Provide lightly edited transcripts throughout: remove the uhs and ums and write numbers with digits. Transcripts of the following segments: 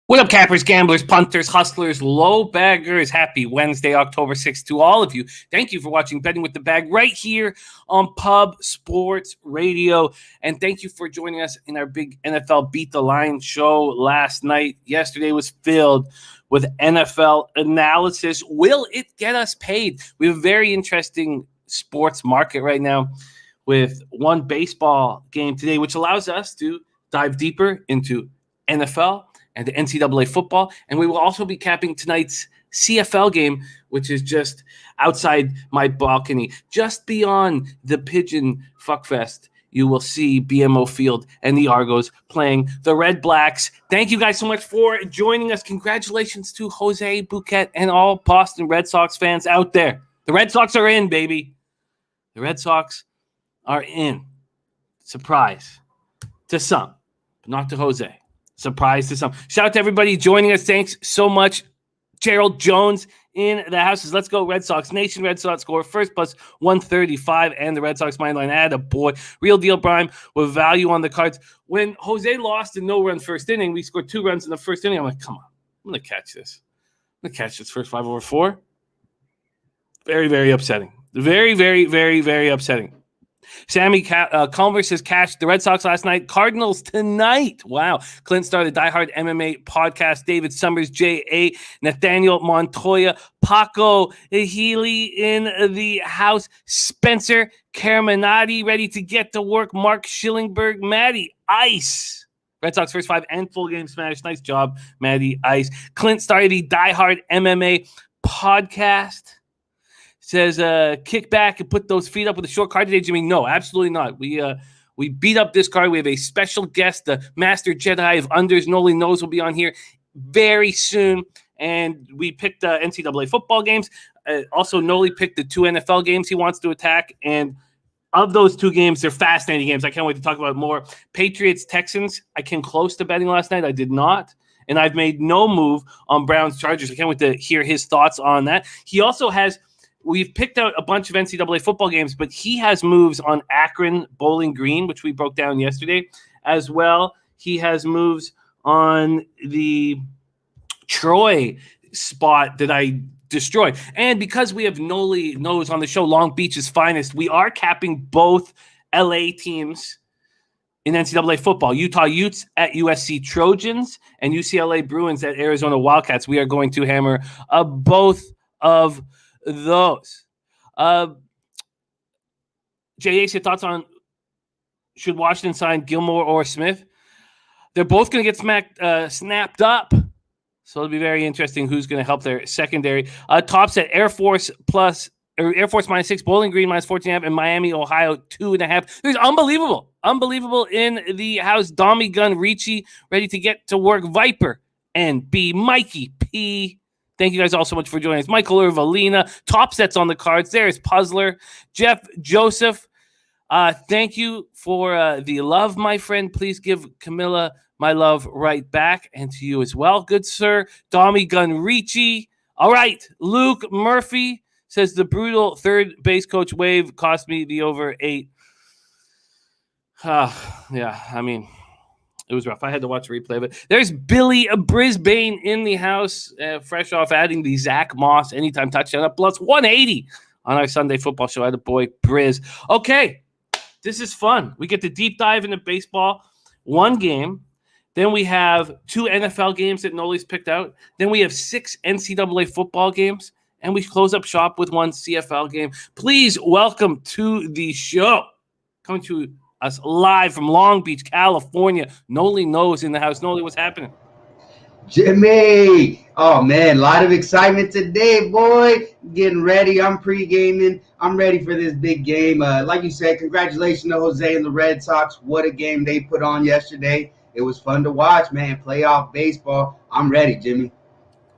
What up, cappers, gamblers, punters, hustlers, low baggers? Happy Wednesday, October 6th to all of you. Thank you for watching Betting with the Bag right here on Pub Sports Radio. And thank you for joining us in our big NFL Beat the Line show last night. Yesterday was filled with NFL analysis. Will it get us paid? We have a very interesting sports market right now with one baseball game today, which allows us to dive deeper into NFL and the NCAA football. And we will also be capping tonight's CFL game, which is just outside my balcony. Just beyond the Pigeon Fuckfest, you will see BMO Field and the Argos playing the Red Blacks. Thank you guys so much for joining us. Congratulations to Jose Bouquet and all Boston Red Sox fans out there. The Red Sox are in, baby. The Red Sox are in. Surprise to some, but not to Jose. Surprise to some. Shout out to everybody joining us. Thanks so much. Gerald Jones in the houses. Let's go Red Sox Nation. Red Sox score first plus 135 and the Red Sox money line. Add a boy. Real deal prime with value on the cards. When Jose lost in no-run first inning, we scored 2 runs in the first inning. I'm like, come on. I'm going to catch this. I'm going to catch this first 5 over 4. Very, very upsetting. Very, very, very, very upsetting. Sammy Converse has cashed the Red Sox last night. Cardinals tonight. Wow. Clint started Die Hard MMA podcast. David Summers, J.A., Nathaniel Montoya, Paco Healy in the house. Spencer Caraminati ready to get to work. Mark Schillingberg, Matty Ice. Red Sox first 5 and full game smash. Nice job, Matty Ice. Clint started the Die Hard MMA podcast. Says, kick back and put those feet up with a short card today, Jimmy. No, absolutely not. We beat up this card. We have a special guest, the Master Jedi of Unders, Nolly Knows, will be on here very soon. And we picked NCAA football games. Also, Nolly picked the 2 NFL games he wants to attack. And of those 2 games, they're fascinating games. I can't wait to talk about more. Patriots, Texans, I came close to betting last night. I did not. And I've made no move on Browns, Chargers. I can't wait to hear his thoughts on that. He also has... We've picked out a bunch of NCAA football games, but he has moves on Akron, Bowling Green, which we broke down yesterday, as well. He has moves on the Troy spot that I destroyed. And because we have Nolly Knows on the show, Long Beach's finest, we are capping both LA teams in NCAA football. Utah Utes at USC Trojans and UCLA Bruins at Arizona Wildcats. We are going to hammer both of those. J.A., your thoughts on should Washington sign Gilmore or Smith? They're both going to get snapped up. So it'll be very interesting who's going to help their secondary. Tops at Air Force -6, Bowling Green -14.5, and Miami, Ohio 2.5. There's unbelievable in the house. Dommy Gun Ricci ready to get to work. Viper and B. Mikey P. Thank you guys all so much for joining us. Michael Urvalina, top sets on the cards. There's Puzzler. Jeff Joseph, thank you for the love, my friend. Please give Camilla my love right back, and to you as well, good sir. Dommy Gun Ricci. All right, Luke Murphy says the brutal third base coach wave cost me the over 8. Yeah, I mean... It was rough. I had to watch a replay of it. There's Billy Brisbane in the house, fresh off adding the Zach Moss anytime touchdown up plus 180 on our Sunday football show. I had a boy, Briz. Okay, this is fun. We get to deep dive into baseball, 1 game. Then we have 2 NFL games that Nolly's picked out. Then we have 6 NCAA football games. And we close up shop with 1 CFL game. Please welcome to the show. Coming to us live from Long Beach, California. Nolly Knows in the house. Nolly, what's happening? Jimmy, oh man, a lot of excitement today, boy. Getting ready. I'm pre-gaming. I'm ready for this big game. Like you said, congratulations to Jose and the Red Sox. What a game they put on yesterday. It was fun to watch, man. Playoff baseball. I'm ready, Jimmy.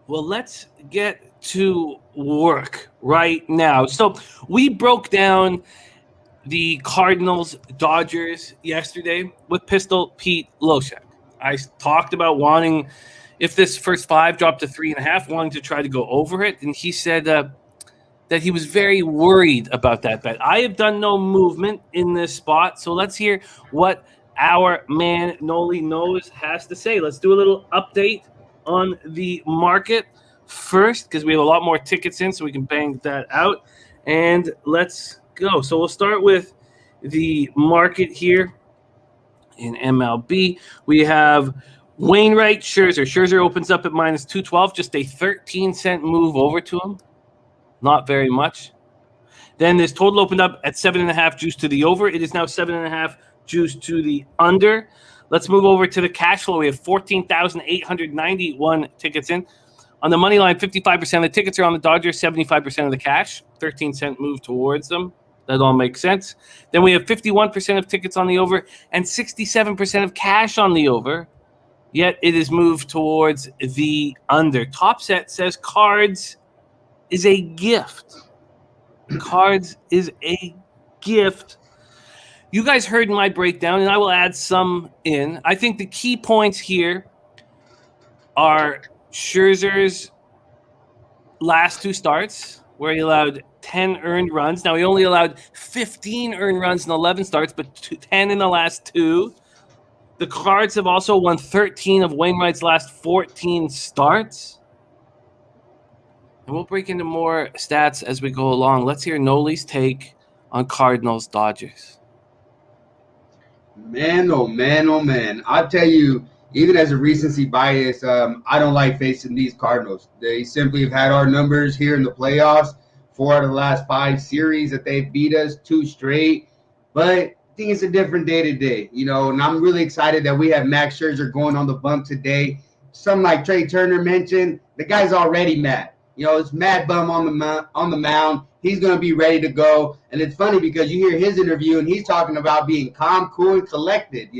Well, let's get to work right now. So we broke down the Cardinals Dodgers yesterday with Pistol Pete Loshak. I talked about wanting, if this first 5 dropped to 3.5, wanting to try to go over it. And he said that he was very worried about that bet. I have done no movement in this spot. So let's hear what our man Nolly Knows has to say. Let's do a little update on the market first because we have a lot more tickets in, so we can bang that out. And let's go. So we'll start with the market here in MLB. We have Wainwright, Scherzer. Scherzer opens up at minus 212, just a 13-cent move over to him. Not very much. Then this total opened up at 7.5 juice to the over. It is now 7.5 juice to the under. Let's move over to the cash flow. We have 14,891 tickets in. On the money line, 55% of the tickets are on the Dodgers, 75% of the cash. 13-cent move towards them. That all makes sense. Then we have 51% of tickets on the over and 67% of cash on the over. Yet it is moved towards the under. Top Set says Cards is a gift. Cards is a gift. You guys heard my breakdown, and I will add some in. I think the key points here are Scherzer's last two starts, where he allowed 10 earned runs. Now, he only allowed 15 earned runs in 11 starts, but 10 in the last two. The Cards have also won 13 of Wainwright's last 14 starts. And we'll break into more stats as we go along. Let's hear Nolly's take on Cardinals Dodgers. Man, oh man, oh man. I'll tell you, even as a recency bias, I don't like facing these Cardinals. They simply have had our numbers here in the playoffs. 4 out of the last 5 series that they beat us, 2 straight. But I think it's a different day today, and I'm really excited that we have Max Scherzer going on the bump today. Something like Trey Turner mentioned, the guy's already mad. It's mad bum on the mound. He's going to be ready to go. And it's funny because you hear his interview and he's talking about being calm, cool, and collected,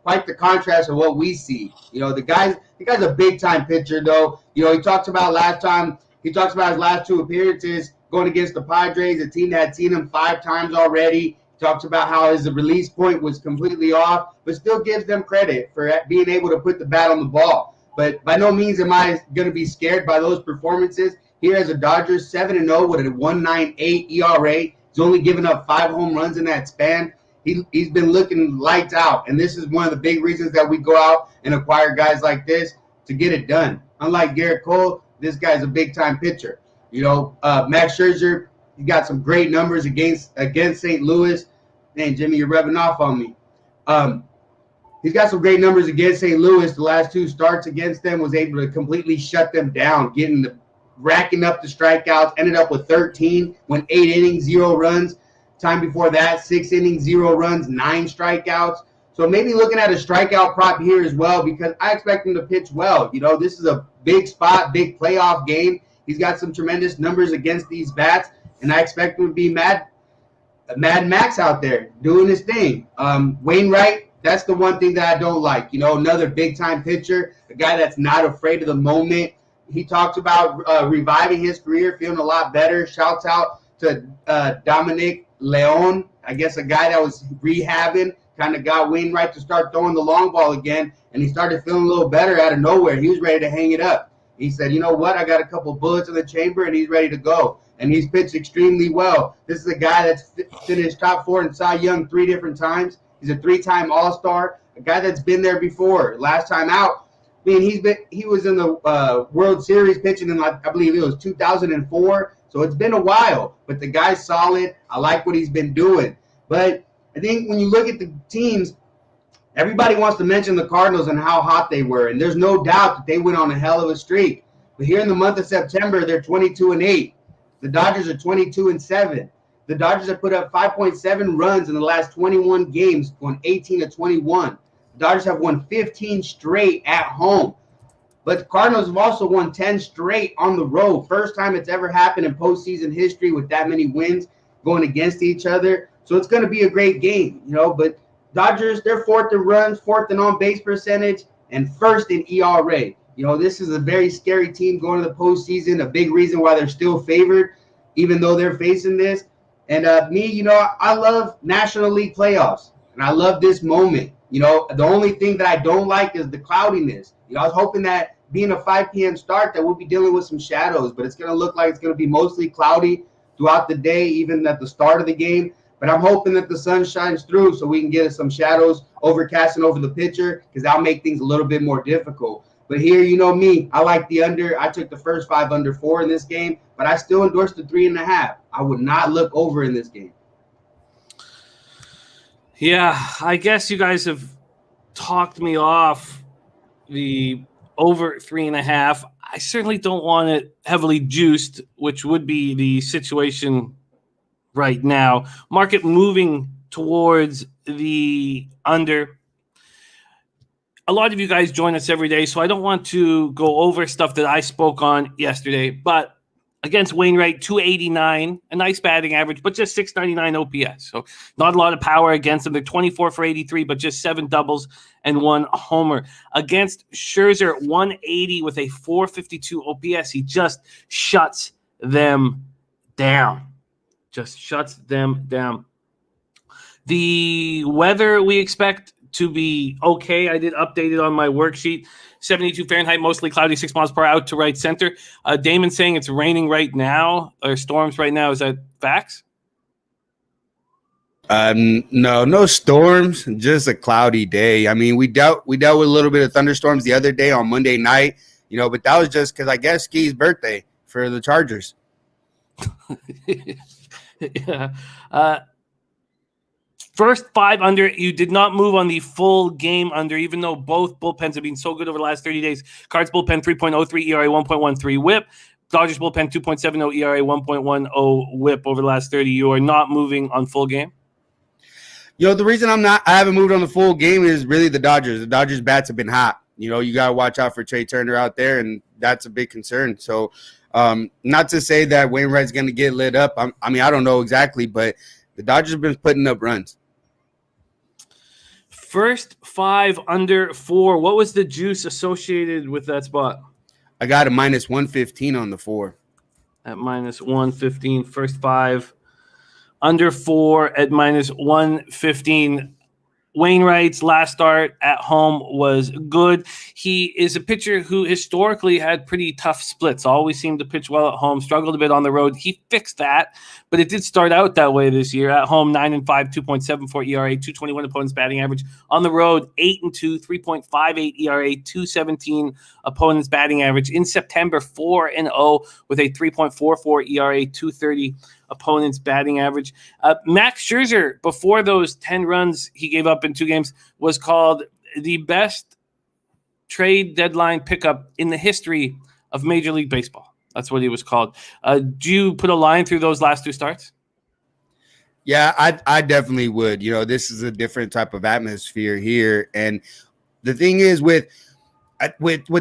quite the contrast of what we see. The guy's a big-time pitcher, though. He talks about his last 2 appearances going against the Padres, a team that had seen him 5 times already. He talks about how his release point was completely off, but still gives them credit for being able to put the bat on the ball. But by no means am I going to be scared by those performances. Here as a Dodgers, 7-0 with a 1.98 ERA. He's only given up 5 home runs in that span. He's been looking lights out, and this is one of the big reasons that we go out and acquire guys like this to get it done. Unlike Garrett Cole, this guy's a big-time pitcher. Max Scherzer, he got some great numbers against St. Louis. Man, Jimmy, you're rubbing off on me. He's got some great numbers against St. Louis. The last 2 starts against them was able to completely shut them down, racking up the strikeouts, ended up with 13, went 8 innings, 0 runs. Time before that, 6 innings, 0 runs, 9 strikeouts. So maybe looking at a strikeout prop here as well because I expect him to pitch well. This is a big spot, big playoff game. He's got some tremendous numbers against these bats, and I expect him to be Mad Max out there doing his thing. Wainwright, that's the one thing that I don't like. Another big-time pitcher, a guy that's not afraid of the moment. He talked about reviving his career, feeling a lot better. Shouts out to Dominic Leon, I guess a guy that was rehabbing, kind of got Wainwright to start throwing the long ball again, and he started feeling a little better out of nowhere. He was ready to hang it up. He said, you know what, I got a couple bullets in the chamber, and he's ready to go. And he's pitched extremely well. This is a guy that's finished top 4 in Cy Young 3 different times. He's a 3-time All-Star, a guy that's been there before. Last time out, he was in the World Series pitching in, I believe it was 2004. So it's been a while, but the guy's solid. I like what he's been doing. But I think when you look at the teams, everybody wants to mention the Cardinals and how hot they were. And there's no doubt that they went on a hell of a streak. But here in the month of September, they're 22-8. The Dodgers are 22-7. The Dodgers have put up 5.7 runs in the last 21 games, going 18-21. The Dodgers have won 15 straight at home. But the Cardinals have also won 10 straight on the road. First time it's ever happened in postseason history with that many wins going against each other. So it's going to be a great game, But Dodgers, they're 4th in runs, 4th in on-base percentage, and 1st in ERA. This is a very scary team going to the postseason, a big reason why they're still favored, even though they're facing this. And I love National League playoffs, and I love this moment. The only thing that I don't like is the cloudiness. I was hoping that being a 5 p.m. start that we'll be dealing with some shadows, but it's going to look like it's going to be mostly cloudy throughout the day, even at the start of the game. But I'm hoping that the sun shines through so we can get some shadows overcasting over the pitcher because that'll make things a little bit more difficult. But here, you know me, I like the under. I took the first 5 under 4 in this game, but I still endorsed the 3.5. I would not look over in this game. Yeah, I guess you guys have talked me off the over 3.5. I certainly don't want it heavily juiced, which would be the situation right now. Market moving towards the under. A lot of you guys join us every day, so I don't want to go over stuff that I spoke on yesterday, but against Wainwright, 289, a nice batting average, but just 699 OPS. So not a lot of power against them. They're 24 for 83, but just 7 doubles and 1 homer. Against Scherzer, 180 with a 452 OPS. He just shuts them down. Just shuts them down. The weather we expect to be okay. I did update it on my worksheet. 72 Fahrenheit, mostly cloudy, 6 miles per hour out to right center. Damon's saying it's raining right now, or storms right now. Is that facts? No storms, just a cloudy day. I mean, we dealt with a little bit of thunderstorms the other day on Monday night, but that was just because I guess Ski's birthday for the Chargers. Yeah. First 5 under, you did not move on the full game under, even though both bullpens have been so good over the last 30 days. Cards bullpen 3.03 ERA, 1.13 whip. Dodgers bullpen 2.70 ERA, 1.10 whip over the last 30. You are not moving on full game? The reason I haven't moved on the full game is really the Dodgers. The Dodgers bats have been hot. You got to watch out for Trey Turner out there, and that's a big concern. So not to say that Wainwright's going to get lit up. I don't know exactly, but the Dodgers have been putting up runs. First 5 under 4. What was the juice associated with that spot? I got a minus 115 on the 4. At minus 115. First 5 under 4 at minus 115. Wainwright's last start at home was good. He is a pitcher who historically had pretty tough splits. Always seemed to pitch well at home, struggled a bit on the road. He fixed that, but it did start out that way this year. At home, 9-5, 2.74 ERA, 221 opponents batting average. On the road, 8-2, 3.58 ERA, 217 opponents batting average. In September, 4-0 with a 3.44 ERA, 230 opponents batting average. Max Scherzer, before those 10 runs he gave up in 2 games, was called the best trade deadline pickup in the history of Major League Baseball. That's what he was called. Do you put a line through those last 2 starts? Yeah, I definitely would. This is a different type of atmosphere here. And the thing is with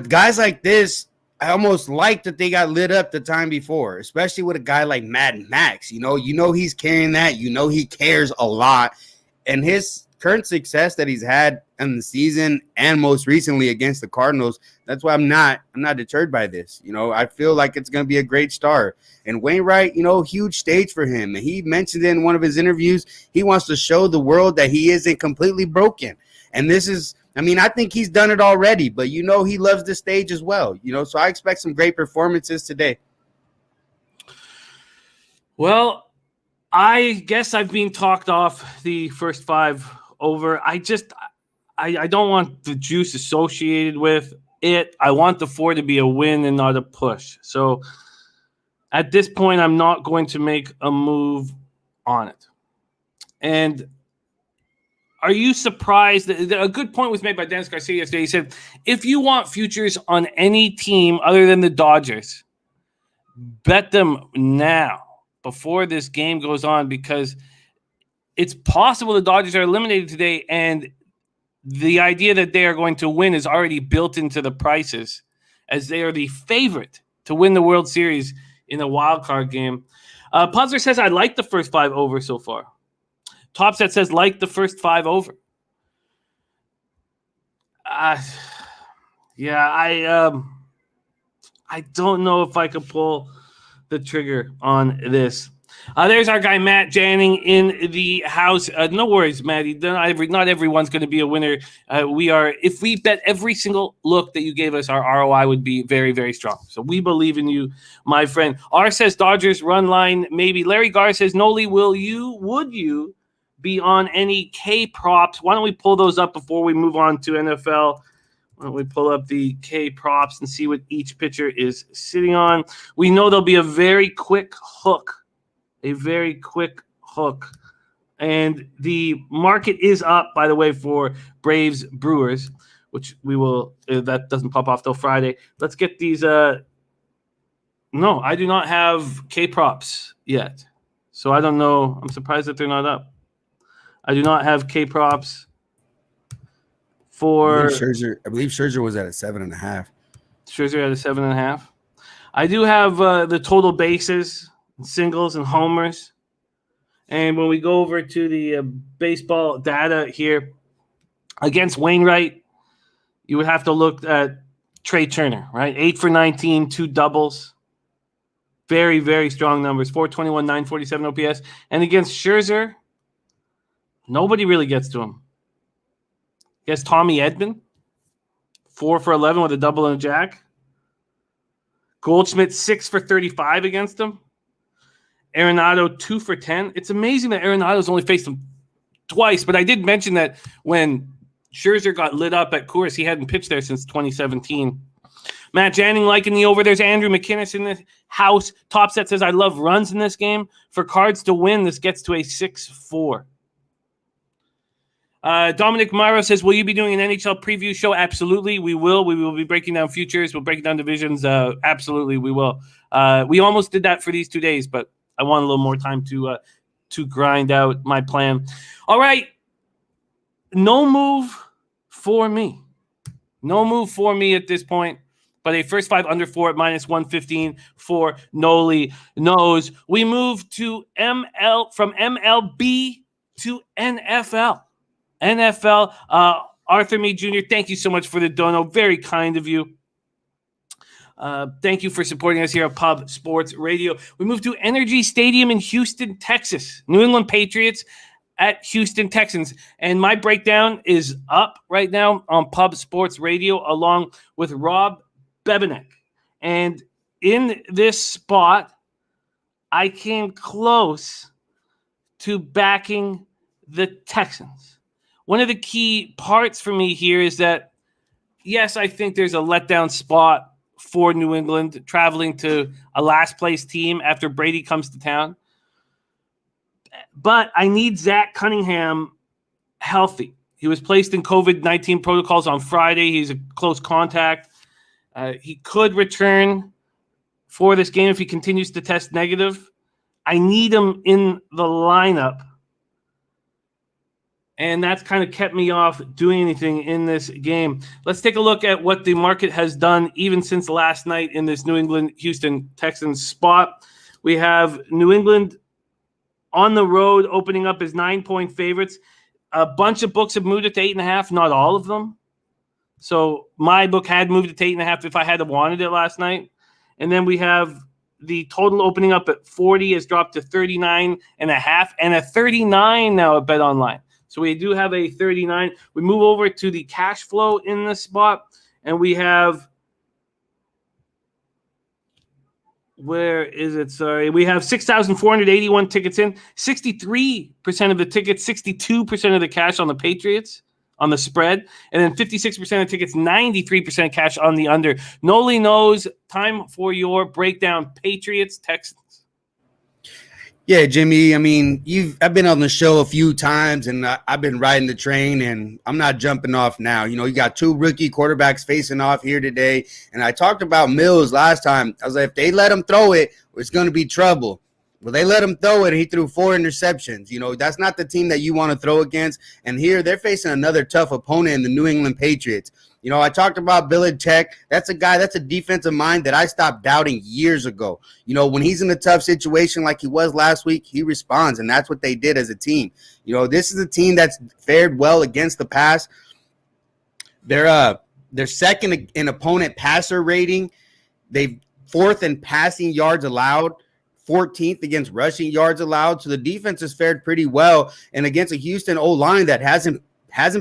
guys like this, I almost like that they got lit up the time before, especially with a guy like Mad Max. He's carrying that. He cares a lot. And his current success that he's had in the season and most recently against the Cardinals, that's why I'm not deterred by this. I feel like it's going to be a great start. And Wainwright, huge stage for him. And he mentioned in one of his interviews, he wants to show the world that he isn't completely broken. And this is, I think he's done it already, but he loves the stage as well. So I expect some great performances today. Well, I guess I've been talked off the first 5 over. I don't want the juice associated with it. I want the 4 to be a win and not a push. So at this point, I'm not going to make a move on it. And are you surprised that a good point was made by Dennis Garcia yesterday? He said, if you want futures on any team other than the Dodgers, bet them now before this game goes on, because it's possible the Dodgers are eliminated today, and the idea that they are going to win is already built into the prices, as they are the favorite to win the World Series in a wild card game. Puzzler says, I like the first 5 over so far. Topset says, like the first 5 over. I don't know if I could pull the trigger on this. There's our guy, Matt Janning, in the house. No worries, Matty. Not everyone's going to be a winner. If we bet every single look that you gave us, our ROI would be very, very strong. So we believe in you, my friend. R says Dodgers run line, maybe. Larry Gar says, Nolly, would you be on any K props? Why don't we pull those up before we move on to NFL Why don't we pull up the K props and see what each pitcher is sitting on? We know there'll be a very quick hook. And the market is up, by the way, for Braves Brewers, which we will, that doesn't pop off till Friday. Let's get these. No, I do not have K props yet. So I don't know. I'm surprised that they're not up. I do not have K props for Scherzer. I believe Scherzer was at a 7.5. Scherzer at a 7.5. I do have the total bases, singles, and homers. And when we go over to the baseball data here, against Wainwright, you would have to look at Trey Turner, right? 8 for 19, 2 doubles. Very, very strong numbers. 421, 947 OPS. And against Scherzer, nobody really gets to him. Against Tommy Edman, 4 for 11 with a double and a jack. Goldschmidt, 6 for 35 against him. Arenado, 2 for 10. It's amazing that Arenado's only faced him twice, but I did mention that when Scherzer got lit up at Coors, he hadn't pitched there since 2017. Matt Janning liking the over. There's Andrew McKinnis in the house. Top Set says, I love runs in this game. For Cards to win, this gets to a 6-4. Dominic Morrow says, will you be doing an NHL preview show? Absolutely, we will. We will be breaking down futures. We'll break down divisions. Absolutely, we will. We almost did that for these 2 days, but I want a little more time to grind out my plan. All right. No move for me. No move for me at this point. But a first 5 under 4 at -115 for Nolly Knows. We move to from MLB to NFL. NFL. Arthur Meade Jr., thank you so much for the dono. Very kind of you. Thank you for supporting us here at Pub Sports Radio. We move to NRG Stadium in Houston, Texas. New England Patriots at Houston Texans. And my breakdown is up right now on Pub Sports Radio along with Rob Bebenek. And in this spot, I came close to backing the Texans. One of the key parts for me here is that, yes, I think there's a letdown spot for New England traveling to a last place team after Brady comes to town. But I need Zach Cunningham healthy. He was placed in COVID-19 protocols on Friday. He's a close contact. He could return for this game if he continues to test negative. I need him in the lineup. And that's kind of kept me off doing anything in this game. Let's take a look at what the market has done even since last night in this New England-Houston Texans spot. We have New England on the road opening up as 9-point favorites. A bunch of books have moved it to 8.5, not all of them. So my book had moved it to 8.5 if I had wanted it last night. And then we have the total opening up at 40 has dropped to 39.5 and a 39 now at BetOnline. So we do have a 39. We move over to the cash flow in this spot, and we have where is it? Sorry. We have 6,481 tickets in, 63% of the tickets, 62% of the cash on the Patriots on the spread, and then 56% of tickets, 93% cash on the under. Nolly Knows, time for your breakdown. Patriots, Texans. Yeah, Jimmy, I mean, I've been on the show a few times, and I've been riding the train, and I'm not jumping off now. You know, you got 2 rookie quarterbacks facing off here today, and I talked about Mills last time. I was like, if they let him throw it, it's going to be trouble. Well, they let him throw it, and he threw 4 interceptions. You know, that's not the team that you want to throw against, and here they're facing another tough opponent in the New England Patriots. You know, I talked about Belichick. That's a guy, that's a defensive mind that I stopped doubting years ago. You know, when he's in a tough situation like he was last week, he responds, and that's what they did as a team. You know, this is a team that's fared well against the pass. They're second in opponent passer rating. They've 4th in passing yards allowed, 14th against rushing yards allowed. So the defense has fared pretty well, and against a Houston O-line that hasn't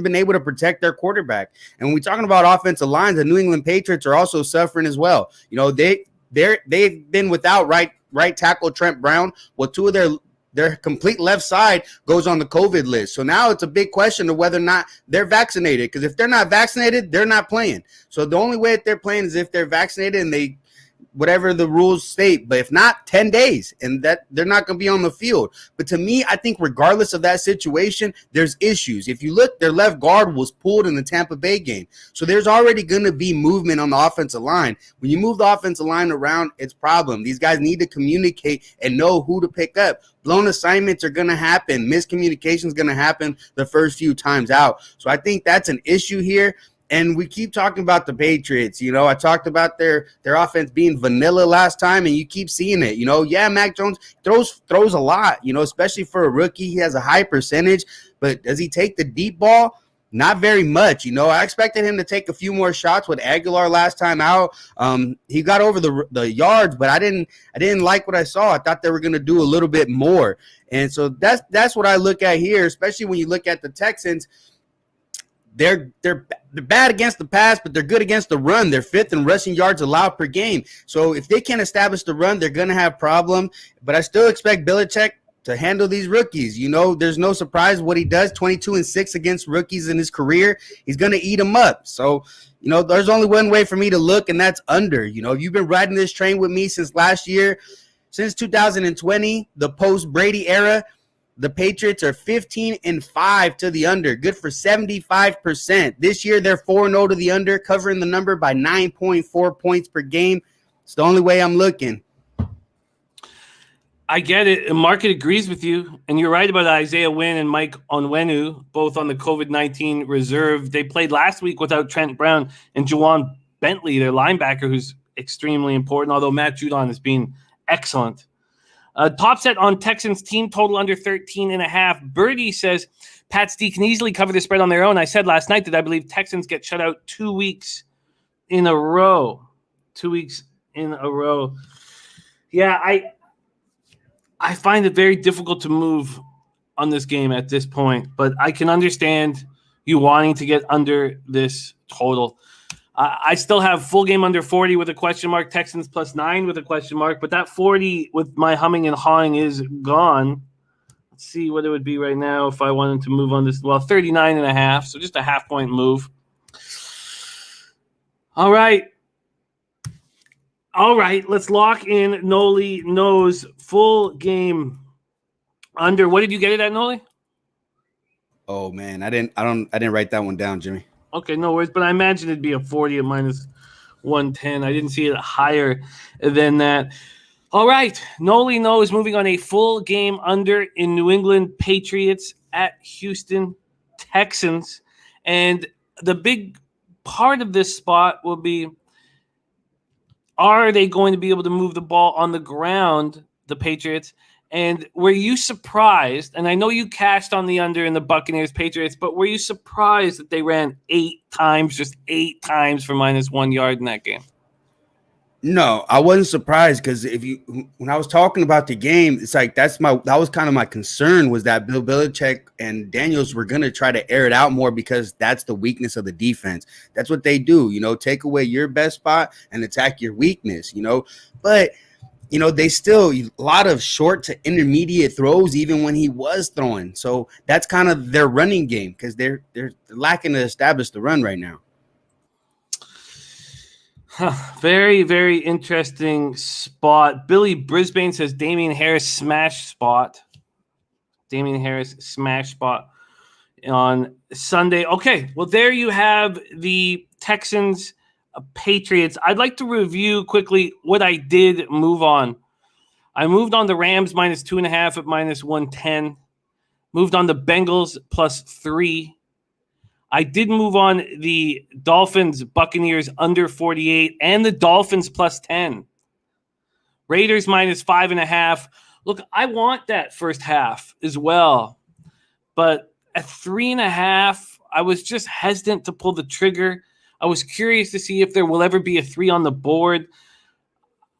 been able to protect their quarterback. And when we're talking about offensive lines, the New England Patriots are also suffering as well. You know, they've been without right tackle Trent Brown. Well, 2 of their complete left side goes on the COVID list. So now it's a big question of whether or not they're vaccinated, because if they're not vaccinated, they're not playing. So the only way that they're playing is if they're vaccinated and they whatever the rules state, but if not, 10 days, and that they're not going to be on the field. But to me, I think regardless of that situation, there's issues. If you look, their left guard was pulled in the Tampa Bay game. So there's already going to be movement on the offensive line. When you move the offensive line around, it's a problem. These guys need to communicate and know who to pick up. Blown assignments are going to happen. Miscommunication is going to happen the first few times out. So I think that's an issue here. And we keep talking about the Patriots. You know, I talked about their offense being vanilla last time, and you keep seeing it. You know, yeah, Mac Jones throws a lot, you know, especially for a rookie. He has a high percentage, but does he take the deep ball? Not very much. You know, I expected him to take a few more shots with Aguilar last time out. He got over the yards, but I didn't like what I saw. I thought they were going to do a little bit more. And so that's what I look at here, especially when you look at the Texans. They're bad against the pass, but they're good against the run. They're fifth in rushing yards allowed per game. So if they can't establish the run, they're going to have problem. But I still expect Belichick to handle these rookies. You know, there's no surprise what he does, 22-6 against rookies in his career. He's going to eat them up. So, you know, there's only one way for me to look, and that's under. You know, you've been riding this train with me since last year. Since 2020, the post-Brady era, the Patriots are 15-5 to the under, good for 75%. This year, they're 4-0 to the under, covering the number by 9.4 points per game. It's the only way I'm looking. I get it. The market agrees with you, and you're right about Isaiah Wynn and Mike Onwenu, both on the COVID-19 reserve. They played last week without Trent Brown and Juwan Bentley, their linebacker, who's extremely important, although Matt Judon has been excellent. Top set on Texans team total under 13.5. Birdie says Pats D can easily cover the spread on their own. I said last night that I believe Texans get shut out 2 weeks in a row. 2 weeks in a row. Yeah, I find it very difficult to move on this game at this point, but I can understand you wanting to get under this total. I still have full game under 40 with a question mark, Texans +9 with a question mark, but that 40 with my humming and hawing is gone. Let's see what it would be right now if I wanted to move on this. Well, 39.5, so just a half-point move. All right, let's lock in Nolly Knows full game under. What did you get it at, Nolly? Oh man, I didn't write that one down, Jimmy. Okay, no worries, but I imagine it'd be a 40 at -110. I didn't see it higher than that. All right, Nolly Knows moving on a full game under in New England Patriots at Houston Texans. And the big part of this spot will be, are they going to be able to move the ball on the ground, the Patriots? And were you surprised, and I know you cashed on the under in the Buccaneers-Patriots, but were you surprised that they ran 8 times, just 8 times for -1 yard in that game? No, I wasn't surprised, because when I was talking about the game, it's like that was kind of my concern, was that Bill Belichick and Daniels were going to try to air it out more, because that's the weakness of the defense. That's what they do, you know, take away your best spot and attack your weakness, you know. But you know, they still a lot of short to intermediate throws, even when he was throwing. So that's kind of their running game, because they're lacking to establish the run right now. Very, very interesting spot. Billy Brisbane says Damian Harris smash spot. Damian Harris smash spot on Sunday. Okay, well, there you have the Texans Patriots. I'd like to review quickly what I did move on. I moved on the Rams -2.5 at -110. Moved on the Bengals +3. I did move on the Dolphins Buccaneers under 48 and the Dolphins +10. Raiders -5.5. Look, I want that first half as well, but at 3.5, I was just hesitant to pull the trigger. I was curious to see if there will ever be a 3 on the board.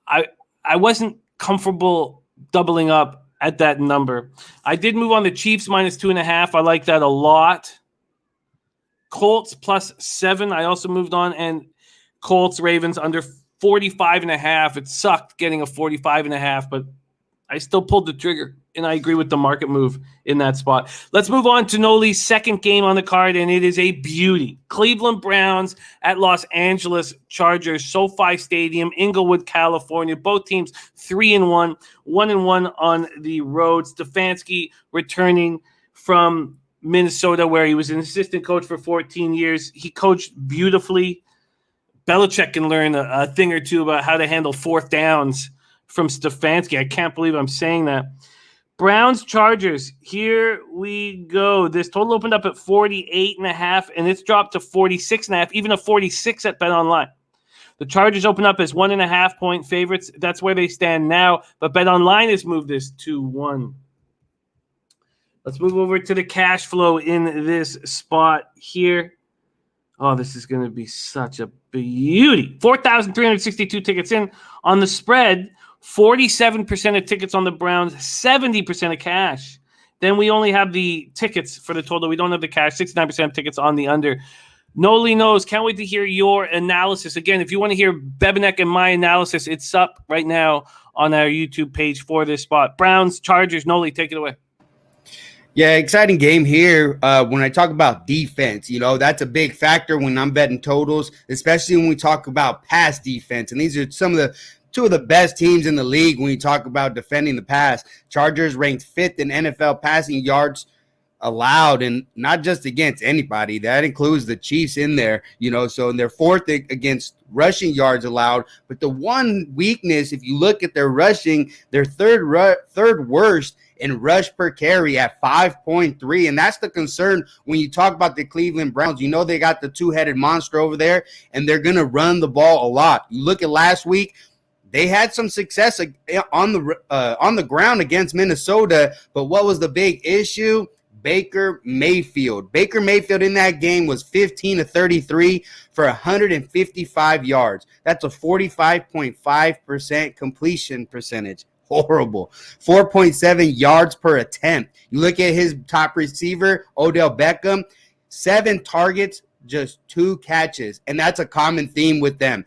I wasn't comfortable doubling up at that number. I did move on the Chiefs -2.5. I like that a lot. Colts +7. I also moved on, and Colts Ravens under 45.5. It sucked getting a 45.5, but I still pulled the trigger. And I agree with the market move in that spot. Let's move on to Nolly's second game on the card, and it is a beauty. Cleveland Browns at Los Angeles Chargers, SoFi Stadium, Inglewood, California. Both teams 3-1, 1-1 on the road. Stefanski returning from Minnesota, where he was an assistant coach for 14 years. He coached beautifully. Belichick can learn a thing or two about how to handle fourth downs from Stefanski. I can't believe I'm saying that. Browns Chargers, here we go. This total opened up at 48.5, and it's dropped to 46.5, even a 46 at BetOnline. The Chargers open up as 1.5 point favorites. That's where they stand now, but BetOnline has moved this to 1. Let's move over to the cash flow in this spot here. Oh, this is going to be such a beauty. 4,362 tickets in on the spread. 47% of tickets on the Browns, 70% of cash. Then we only have the tickets for the total. We don't have the cash. 69% of tickets on the under. Nolly Knows. Can't wait to hear your analysis. Again, if you want to hear Bebenek and my analysis, it's up right now on our YouTube page for this spot. Browns, Chargers. Nolly, take it away. Yeah, exciting game here. When I talk about defense, that's a big factor when I'm betting totals, especially when we talk about pass defense. And these are two of the best teams in the league when you talk about defending the pass. Chargers ranked 5th in NFL passing yards allowed, and not just against anybody. That includes the Chiefs in there, so they're 4th against rushing yards allowed. But the one weakness, if you look at their rushing, they're third worst in rush per carry at 5.3. And that's the concern when you talk about the Cleveland Browns. They got the two-headed monster over there, and they're going to run the ball a lot. You look at last week, they had some success on the ground against Minnesota, but what was the big issue? Baker Mayfield. Baker Mayfield in that game was 15 of 33 for 155 yards. That's a 45.5% completion percentage. Horrible. 4.7 yards per attempt. You look at his top receiver, Odell Beckham, 7 targets, just 2 catches. And that's a common theme with them.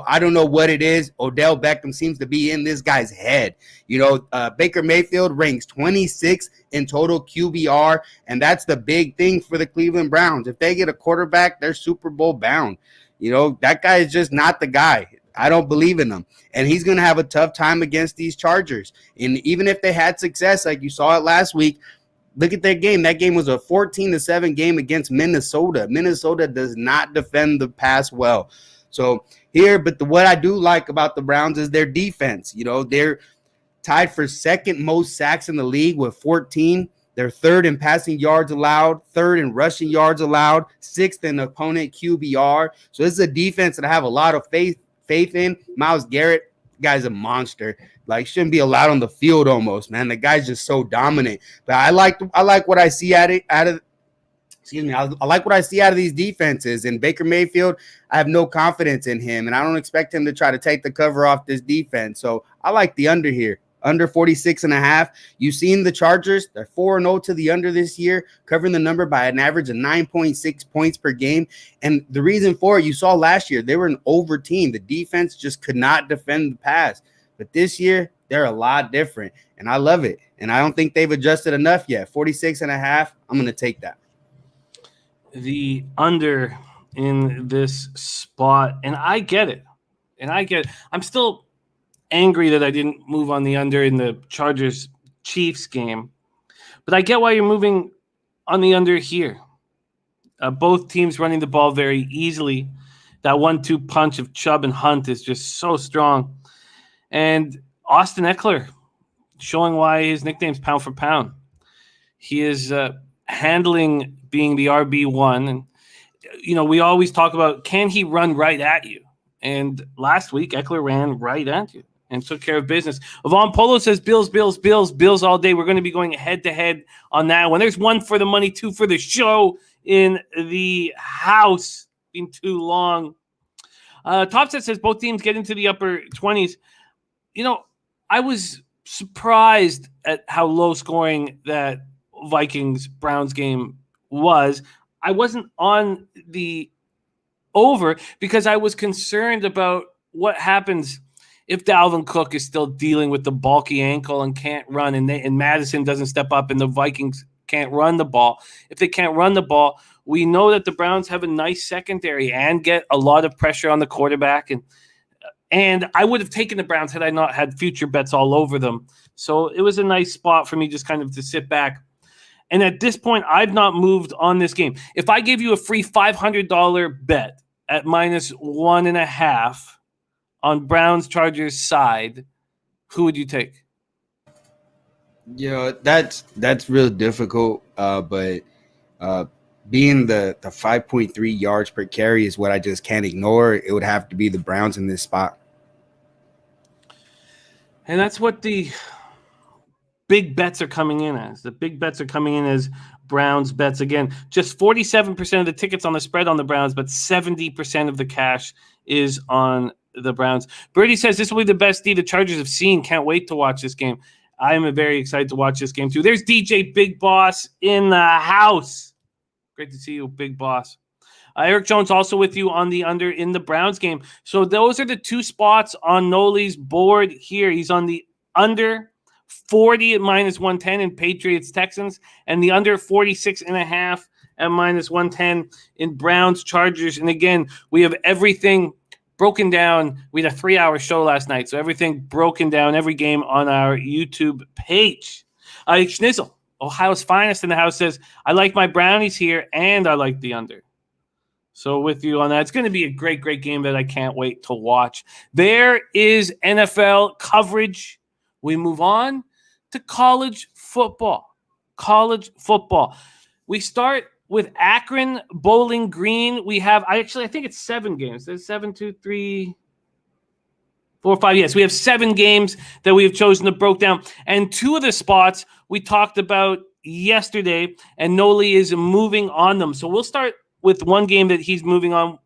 I don't know what it is. Odell Beckham seems to be in this guy's head. Baker Mayfield ranks 26 in total QBR, and that's the big thing for the Cleveland Browns. If they get a quarterback, they're Super Bowl bound. That guy is just not the guy. I don't believe in him. And he's going to have a tough time against these Chargers. And even if they had success, like you saw it last week, look at that game. That game was a 14-7 game against Minnesota. Minnesota does not defend the pass well. So here, but what I do like about the Browns is their defense. They're tied for second most sacks in the league with 14. They're 3rd in passing yards allowed, 3rd in rushing yards allowed, 6th in opponent QBR. So this is a defense that I have a lot of faith in. Myles Garrett, guy's a monster. Shouldn't be allowed on the field almost, man. The guy's just so dominant. But I like what I see I like what I see out of these defenses. And Baker Mayfield, I have no confidence in him, and I don't expect him to try to take the cover off this defense. So I like the under here. Under 46.5. You've seen the Chargers. They're 4-0 to the under this year, covering the number by an average of 9.6 points per game. And the reason for it, you saw last year, they were an over team. The defense just could not defend the pass. But this year, they're a lot different, and I love it. And I don't think they've adjusted enough yet. 46.5, I'm going to take that. The under in this spot, and I get it. I'm still angry that I didn't move on the under in the Chargers-Chiefs game, but I get why you're moving on the under here. Both teams running the ball very easily. That 1-2 punch of Chubb and Hunt is just so strong. And Austin Eckler showing why his nickname's pound for pound. He is handling being the RB1. And, we always talk about, can he run right at you? And last week, Eckler ran right at you and took care of business. Yvonne Polo says, Bills all day. We're going to be going head-to-head on that one. There's 1 for the money, 2 for the show in the house. Been too long. Topset says both teams get into the upper 20s. I was surprised at how low scoring that Vikings-Browns game was. I wasn't on the over because I was concerned about what happens if Dalvin Cook is still dealing with the bulky ankle and can't run, and Madison doesn't step up and the Vikings can't run the ball, if they can't run the ball, we know that the Browns have a nice secondary and get a lot of pressure on the quarterback. And I would have taken the Browns had I not had future bets all over them. So it was a nice spot for me just kind of to sit back. And at this point, I've not moved on this game. If I gave you a free $500 bet at -1.5 on Browns-Chargers side, who would you take? That's real difficult. But being the 5.3 yards per carry is what I just can't ignore. It would have to be the Browns in this spot. And that's what the big bets are coming in as. The big bets are coming in as Browns bets. Again, just 47% of the tickets on the spread on the Browns, but 70% of the cash is on the Browns. Birdie says this will be the best D the Chargers have seen. Can't wait to watch this game. I am very excited to watch this game too. There's DJ Big Boss in the house. Great to see you, Big Boss. Eric Jones also with you on the under in the Browns game. So those are the two spots on Nolly's board here. He's on the under 40 at -110 in Patriots Texans, and the under 46.5 at -110 in Browns Chargers. And again, we have everything broken down. We had a 3-hour show last night, so everything broken down, every game on our YouTube page. Schnizzle, Ohio's finest in the house, says, I like my Brownies here, and I like the under. So with you on that, it's going to be a great, great game that I can't wait to watch. There is NFL coverage. We move on to college football. College football. We start with Akron, Bowling Green. We have, I think it's 7 games. There's 7, 2, 3, 4, 5. Yes, we have 7 games that we have chosen to break down. And 2 of the spots we talked about yesterday, and Nolly is moving on them. So we'll start with one game that he's moving on,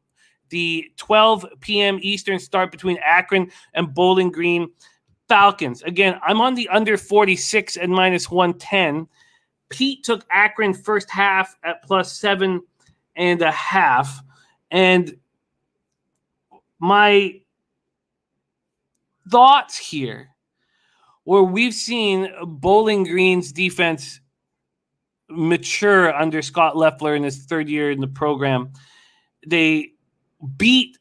the 12 p.m. Eastern start between Akron and Bowling Green Falcons. Again, I'm on the under 46 at -110. Pete took Akron first half at +7.5. And my thoughts here were we've seen Bowling Green's defense mature under Scott Loeffler in his 3rd year in the program. They beat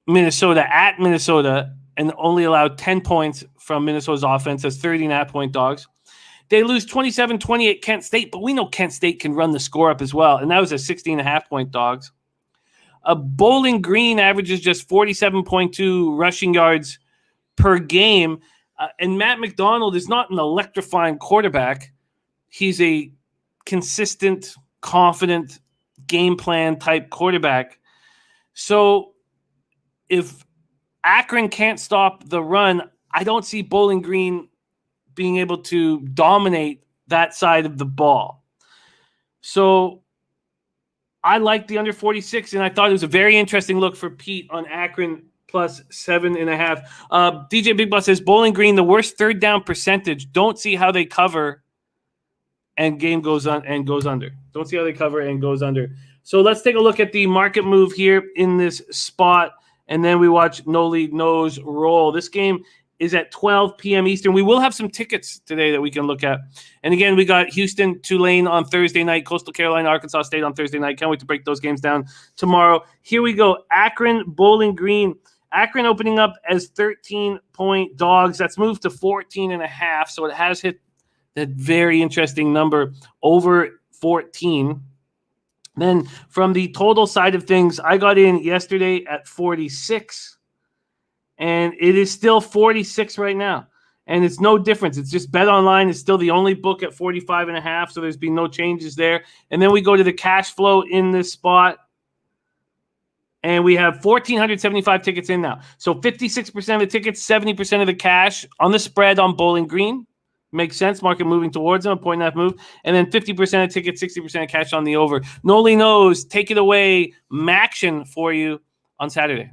Minnesota at Minnesota and only allowed 10 points from Minnesota's offense as 30.5-point dogs. They lose 27-20 at Kent State, but we know Kent State can run the score up as well, and that was a 16.5-point dogs. Bowling Green averages just 47.2 rushing yards per game, and Matt McDonald is not an electrifying quarterback. He's a consistent, confident, game plan type quarterback. So if Akron can't stop the run, I don't see Bowling Green being able to dominate that side of the ball. So I like the under 46, and I thought it was a very interesting look for Pete on Akron +7.5. DJ Big Boss says Bowling Green, the worst 3rd down percentage. Don't see how they cover and game goes on and goes under. Don't see how they cover and goes under. So let's take a look at the market move here in this spot, and then we watch Nolly Knows roll. This game is at 12 p.m. Eastern. We will have some tickets today that we can look at. And again, we got Houston, Tulane on Thursday night, Coastal Carolina, Arkansas State on Thursday night. Can't wait to break those games down tomorrow. Here we go. Akron, Bowling Green. Akron opening up as 13-point dogs. That's moved to 14.5, so it has hit that very interesting number over 14. Then from the total side of things, I got in yesterday at 46, and it is still 46 right now. And it's no difference. It's just Bet Online is still the only book at 45.5, so there's been no changes there. And then we go to the cash flow in this spot, and we have 1,475 tickets in now. So 56% of the tickets, 70% of the cash on the spread on Bowling Green. Makes sense. Market moving towards them, a 1.5 move. And then 50% of tickets, 60% of cash on the over. Nolly Knows, take it away. Maction for you on Saturday.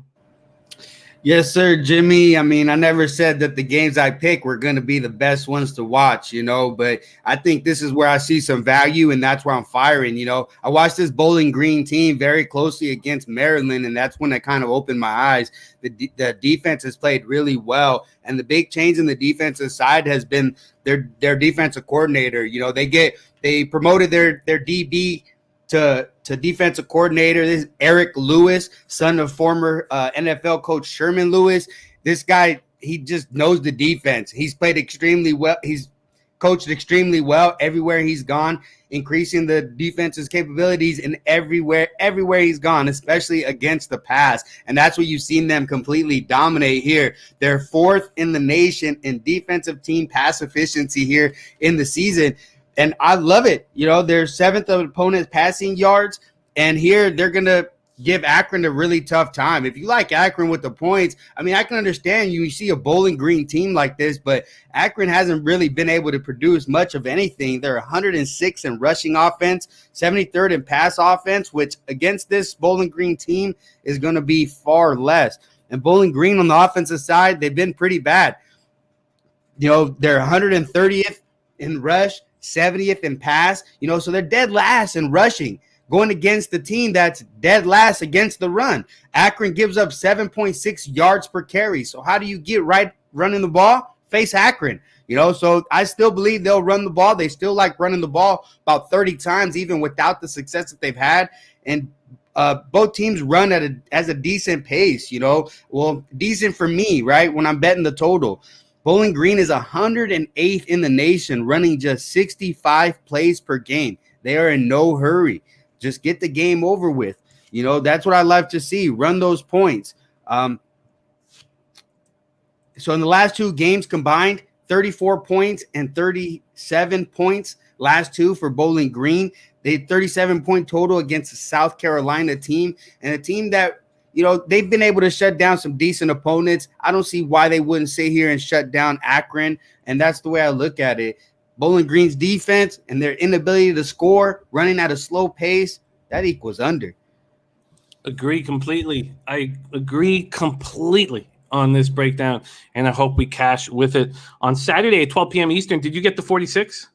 Yes, sir, Jimmy. I mean, I never said that the games I pick were going to be the best ones to watch, but I think this is where I see some value, and that's where I'm firing. I watched this Bowling Green team very closely against Maryland, and that's when I kind of opened my eyes. The defense has played really well, and the big change in the defensive side has been their defensive coordinator. They promoted their DB to defensive coordinator. This is Eric Lewis, son of former NFL coach Sherman Lewis. This guy, he just knows the defense. He's played extremely well. He's coached extremely well everywhere he's gone, increasing the defense's capabilities in everywhere he's gone, especially against the pass. And that's what you've seen them completely dominate here. They're 4th in the nation in defensive team pass efficiency here in the season. And I love it. They're 7th of opponents' passing yards. And here they're going to give Akron a really tough time. If you like Akron with the points, I mean, I can understand you see a Bowling Green team like this, but Akron hasn't really been able to produce much of anything. They're 106 in rushing offense, 73rd in pass offense, which against this Bowling Green team is going to be far less. And Bowling Green on the offensive side, they've been pretty bad. They're 130th in rush, 70th in pass, so they're dead last in rushing, going against the team that's dead last against the run. Akron gives up 7.6 yards per carry. So how do you get right running the ball? Face Akron, so I still believe they'll run the ball. They still like running the ball about 30 times, even without the success that they've had. And both teams run at a decent pace, well, decent for me, right? When I'm betting the total. Bowling Green is 108th in the nation, running just 65 plays per game. They are in no hurry. Just get the game over with. That's what I love to see. Run those points. So in the last 2 games combined, 34 points and 37 points, last 2 for Bowling Green. They had 37-point total against a South Carolina team, and a team that they've been able to shut down some decent opponents. I don't see why they wouldn't sit here and shut down Akron, and that's the way I look at it. Bowling Green's defense and their inability to score, running at a slow pace, that equals under. Agree completely. I agree completely on this breakdown, and I hope we cash with it. On Saturday at 12 p.m. Eastern, did you get the 46?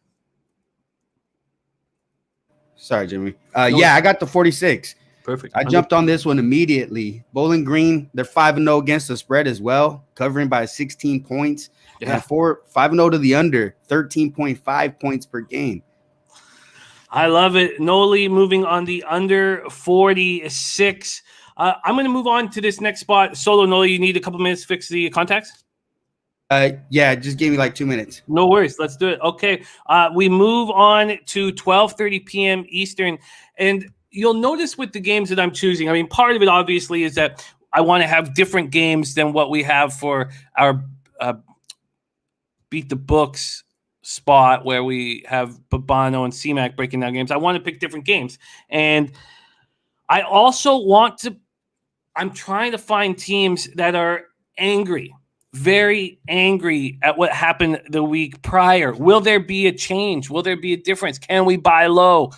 Sorry, Jimmy. Yeah, I got the 46. Perfect. I jumped on this one immediately. Bowling Green, they're 5-0 against the spread as well, covering by 16 points. Yeah. And 5-0 to the under, 13.5 points per game. I love it. Nolly moving on the under 46. I'm going to move on to this next spot. Solo, Nolly, you need a couple minutes to fix the contacts? Yeah, just give me like 2 minutes. No worries. Let's do it. Okay. We move on to 12:30 p.m. Eastern. And you'll notice with the games that I'm choosing, I mean, part of it obviously is that I want to have different games than what we have for our Beat the Books spot where we have Babano and CMAC breaking down games. I want to pick different games. And I also I'm trying to find teams that are angry, very angry at what happened the week prior. Will there be a change? Will there be a difference? Can we buy low?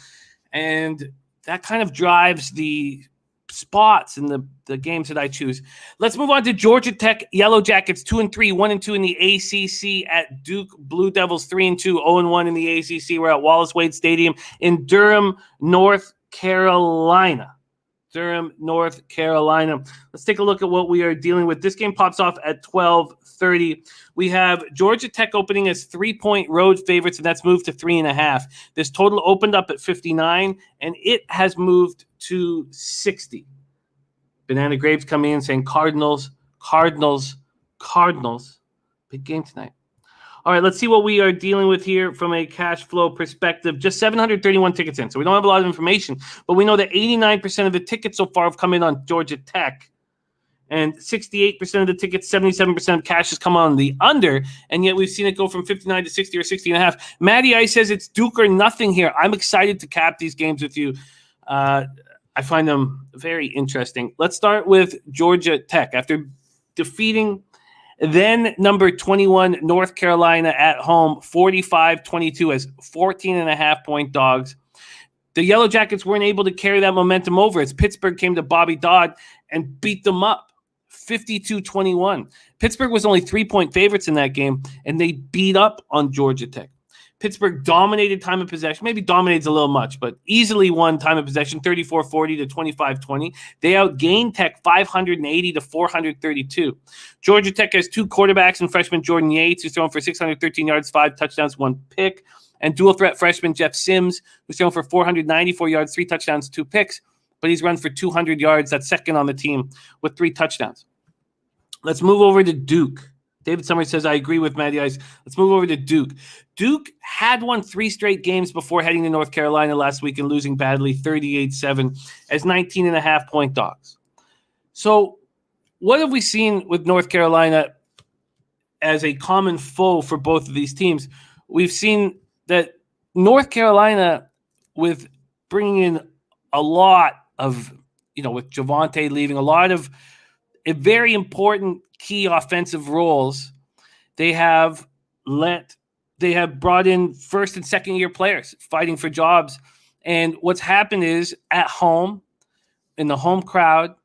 And that kind of drives the spots in the games that I choose. Let's move on to Georgia Tech Yellow Jackets 2-3, 1-2 in the ACC at Duke Blue Devils 3-2, 0-1 in the ACC. We're at Wallace Wade Stadium in Durham, North Carolina. North Carolina. Let's take a look at what we are dealing with. This game pops off at 12:30. We have Georgia Tech opening as 3-point road favorites, and that's moved to 3.5. This total opened up at 59, and it has moved to 60. Banana Grapes coming in saying Cardinals. Big game tonight. All right, let's see what we are dealing with here from a cash flow perspective. Just 731 tickets in, so we don't have a lot of information, but we know that 89% of the tickets so far have come in on Georgia Tech, and 68% of the tickets, 77% of cash has come on the under, and yet we've seen it go from 59 to 60 or 60.5. Matty Ice says it's Duke or nothing here. I'm excited to cap these games with you. I find them very interesting. Let's start with Georgia Tech. After defeating then number 21, North Carolina at home, 45-22 as 14.5-point dogs. The Yellow Jackets weren't able to carry that momentum over as Pittsburgh came to Bobby Dodd and beat them up 52-21. Pittsburgh was only 3-point favorites in that game, and they beat up on Georgia Tech. Pittsburgh dominated time of possession. Maybe dominates a little much, but easily won time of possession, 34-40 to 25-20. They outgained Tech 580 to 432. Georgia Tech has two quarterbacks and freshman Jordan Yates, who's thrown for 613 yards, 5 touchdowns, 1 pick, and dual threat freshman Jeff Sims, who's thrown for 494 yards, 3 touchdowns, 2 picks, but he's run for 200 yards. That's second on the team with 3 touchdowns. Let's move over to Duke. David Summers says, I agree with Matty Ice. Let's move over to Duke. Duke had won 3 straight games before heading to North Carolina last week and losing badly 38-7 as 19.5-point dogs. So what have we seen with North Carolina as a common foe for both of these teams? We've seen that North Carolina, with bringing in a lot of, with Javonte leaving, a lot of very important key offensive roles, they have brought in first and second year players fighting for jobs. And what's happened is at home, in the home crowd,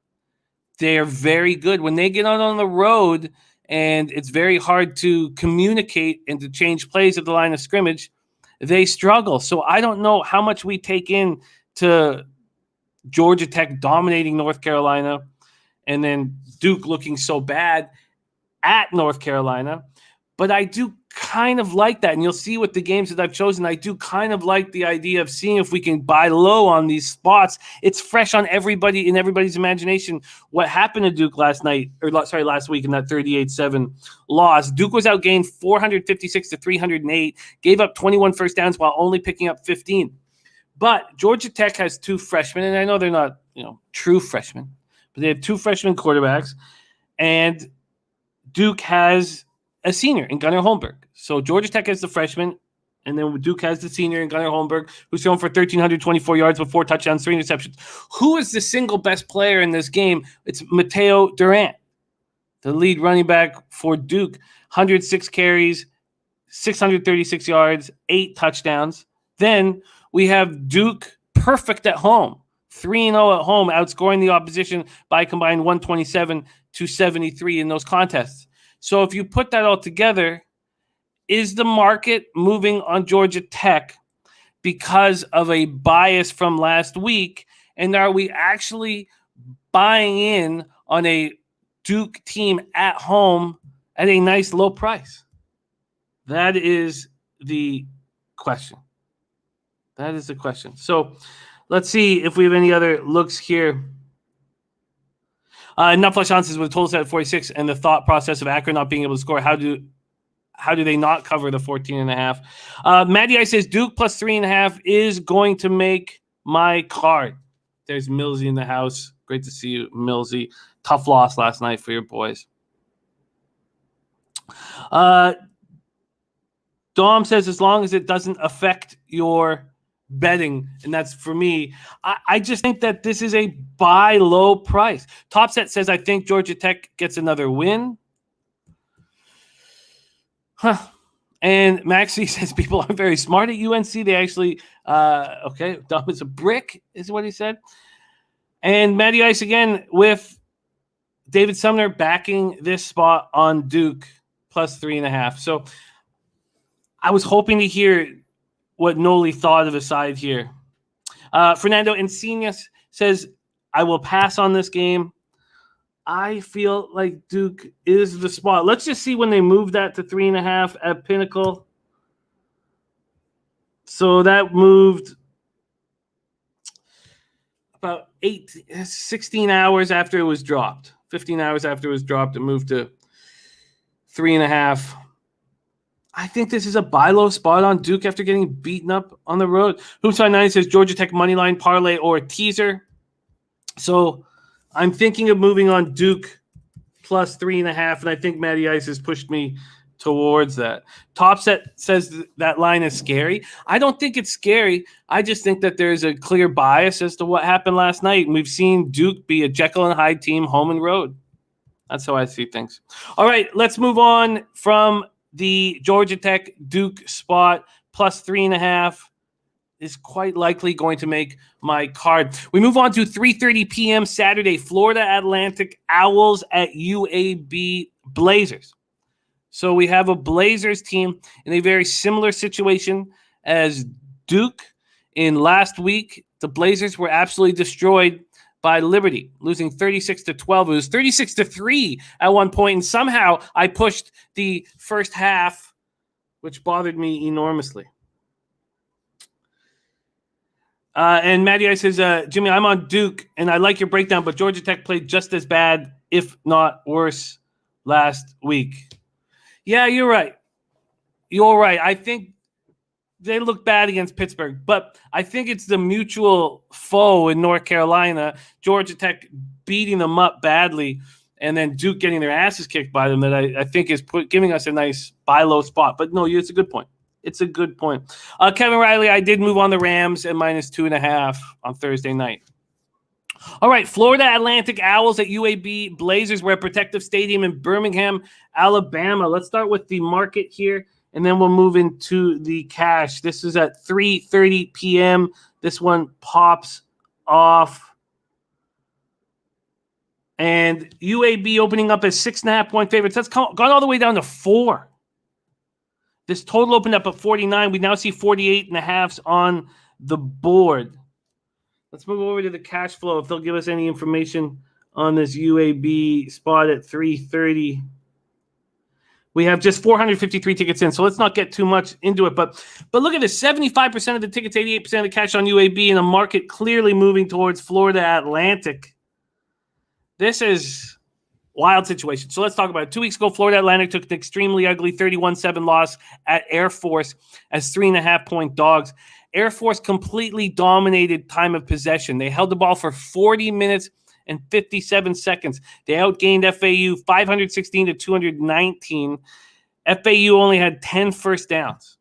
they are very good. When they get out on the road and it's very hard to communicate and to change plays at the line of scrimmage, they struggle. So I don't know how much we take in to Georgia Tech dominating North Carolina and then Duke looking so bad at North Carolina. But I do kind of like that. And you'll see with the games that I've chosen, I do kind of like the idea of seeing if we can buy low on these spots. It's fresh on everybody, in everybody's imagination, what happened to Duke last week in that 38-7 loss. Duke was outgained 456 to 308, gave up 21 first downs while only picking up 15. But Georgia Tech has 2 freshmen, and I know they're not, true freshmen, but they have 2 freshman quarterbacks, and Duke has a senior in Gunnar Holmberg. So Georgia Tech has the freshman, and then Duke has the senior in Gunnar Holmberg, who's thrown for 1,324 yards with 4 touchdowns, 3 interceptions. Who is the single best player in this game? It's Mateo Durant, the lead running back for Duke. 106 carries, 636 yards, 8 touchdowns. Then we have Duke perfect at home, 3-0 at home, outscoring the opposition by a combined 127-73 in those contests. So if you put that all together, is the market moving on Georgia Tech because of a bias from last week? And are we actually buying in on a Duke team at home at a nice low price? That is the question. That is the question. So let's see if we have any other looks here. Nutflesh on says with a total set of 46 and the thought process of Akron not being able to score, how do they not cover the 14.5? Matty I says Duke plus 3.5 is going to make my card. There's Millsy in the house. Great to see you, Millsy. Tough loss last night for your boys. Dom says as long as it doesn't affect your betting, and that's for me. I just think that this is a buy low price. Topset says I think Georgia Tech gets another win. And Maxie says people aren't very smart at UNC. They actually, okay, Dom is a brick, is what he said. And Matty Ice again with David Sumner backing this spot on Duke plus 3.5. So I was hoping to hear what Nolly thought of the side here. Fernando Encinas says, I will pass on this game. I feel like Duke is the spot. Let's just see when they move that to 3.5 at Pinnacle. So that moved about 16 hours after it was dropped. 15 hours after it was dropped, it moved to 3.5. I think this is a buy low spot on Duke after getting beaten up on the road. Hoops990 says Georgia Tech moneyline parlay or teaser. So I'm thinking of moving on Duke plus 3.5, and I think Matty Ice has pushed me towards that. Topset says that line is scary. I don't think it's scary. I just think that there's a clear bias as to what happened last night, and we've seen Duke be a Jekyll and Hyde team home and road. That's how I see things. All right, let's move on from the Georgia Tech Duke spot plus 3.5. is quite likely going to make my card. We move on to 3:30 p.m. Saturday, Florida Atlantic Owls at UAB Blazers. So we have a Blazers team in a very similar situation as Duke in last week. The Blazers were absolutely destroyed by Liberty, losing 36-12. It was 36-3 at one point, and somehow I pushed the first half, which bothered me enormously. And Matty I says, Jimmy, I'm on Duke, and I like your breakdown, but Georgia Tech played just as bad, if not worse, last week. Yeah, you're right. You're right. I think they look bad against Pittsburgh, but I think it's the mutual foe in North Carolina, Georgia Tech beating them up badly, and then Duke getting their asses kicked by them that I think is giving us a nice buy low spot. But no, it's a good point. It's a good point. Kevin Riley, I did move on the Rams at -2.5 on Thursday night. All right, Florida Atlantic Owls at UAB Blazers. We're at Protective Stadium in Birmingham, Alabama. Let's start with the market here, and then we'll move into the cash. This is at 3:30 p.m. This one pops off. And UAB opening up as 6.5-point favorites. That's gone all the way down to 4. This total opened up at 49. We now see 48.5s on the board. Let's move over to the cash flow if they'll give us any information on this UAB spot at 3:30. We have just 453 tickets in, so let's not get too much into it. But look at this, 75% of the tickets, 88% of the cash on UAB, and a market clearly moving towards Florida Atlantic. This is wild situation. So let's talk about it. 2 weeks ago, Florida Atlantic took an extremely ugly 31-7 loss at Air Force as 3.5-point dogs. Air Force completely dominated time of possession. They held the ball for 40 minutes and 57 seconds. They outgained FAU 516-219. FAU only had 10 first downs.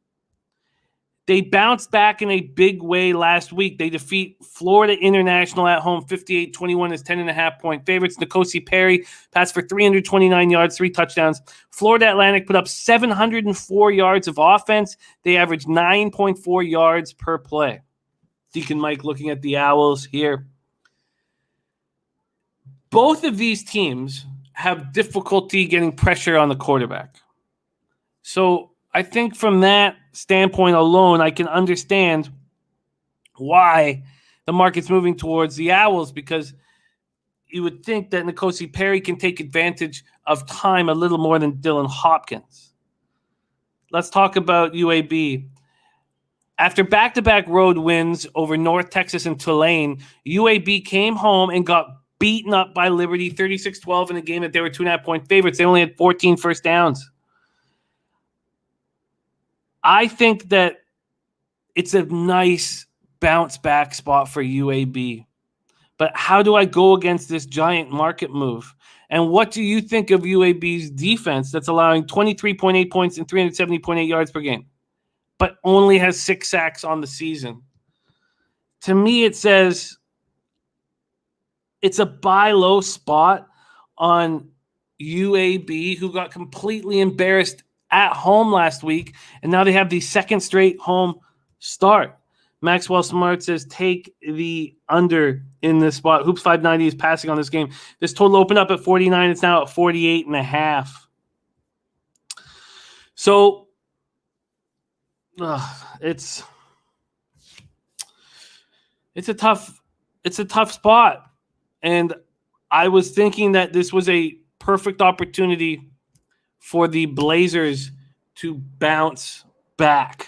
They bounced back in a big way last week. They defeat Florida International at home 58-21 as 10.5-point favorites. N'Kosi Perry passed for 329 yards, 3 touchdowns. Florida Atlantic put up 704 yards of offense. They averaged 9.4 yards per play. Deacon Mike looking at the Owls here. Both of these teams have difficulty getting pressure on the quarterback. So I think from that standpoint alone, I can understand why the market's moving towards the Owls, because you would think that N'Kosi Perry can take advantage of time a little more than Dylan Hopkins. Let's talk about UAB. After back-to-back road wins over North Texas and Tulane, UAB came home and got beaten up by Liberty 36-12 in a game that they were 2.5-point favorites. They only had 14 first downs. I think that it's a nice bounce back spot for UAB. But how do I go against this giant market move? And what do you think of UAB's defense that's allowing 23.8 points and 370.8 yards per game, but only has 6 sacks on the season? To me, it says it's a buy low spot on UAB, who got completely embarrassed at home last week, and now they have the second straight home start. Maxwell Smart says take the under in this spot. Hoops 590 is passing on this game. This total opened up at 49. It's now at 48.5. So it's a tough spot. And I was thinking that this was a perfect opportunity for the Blazers to bounce back.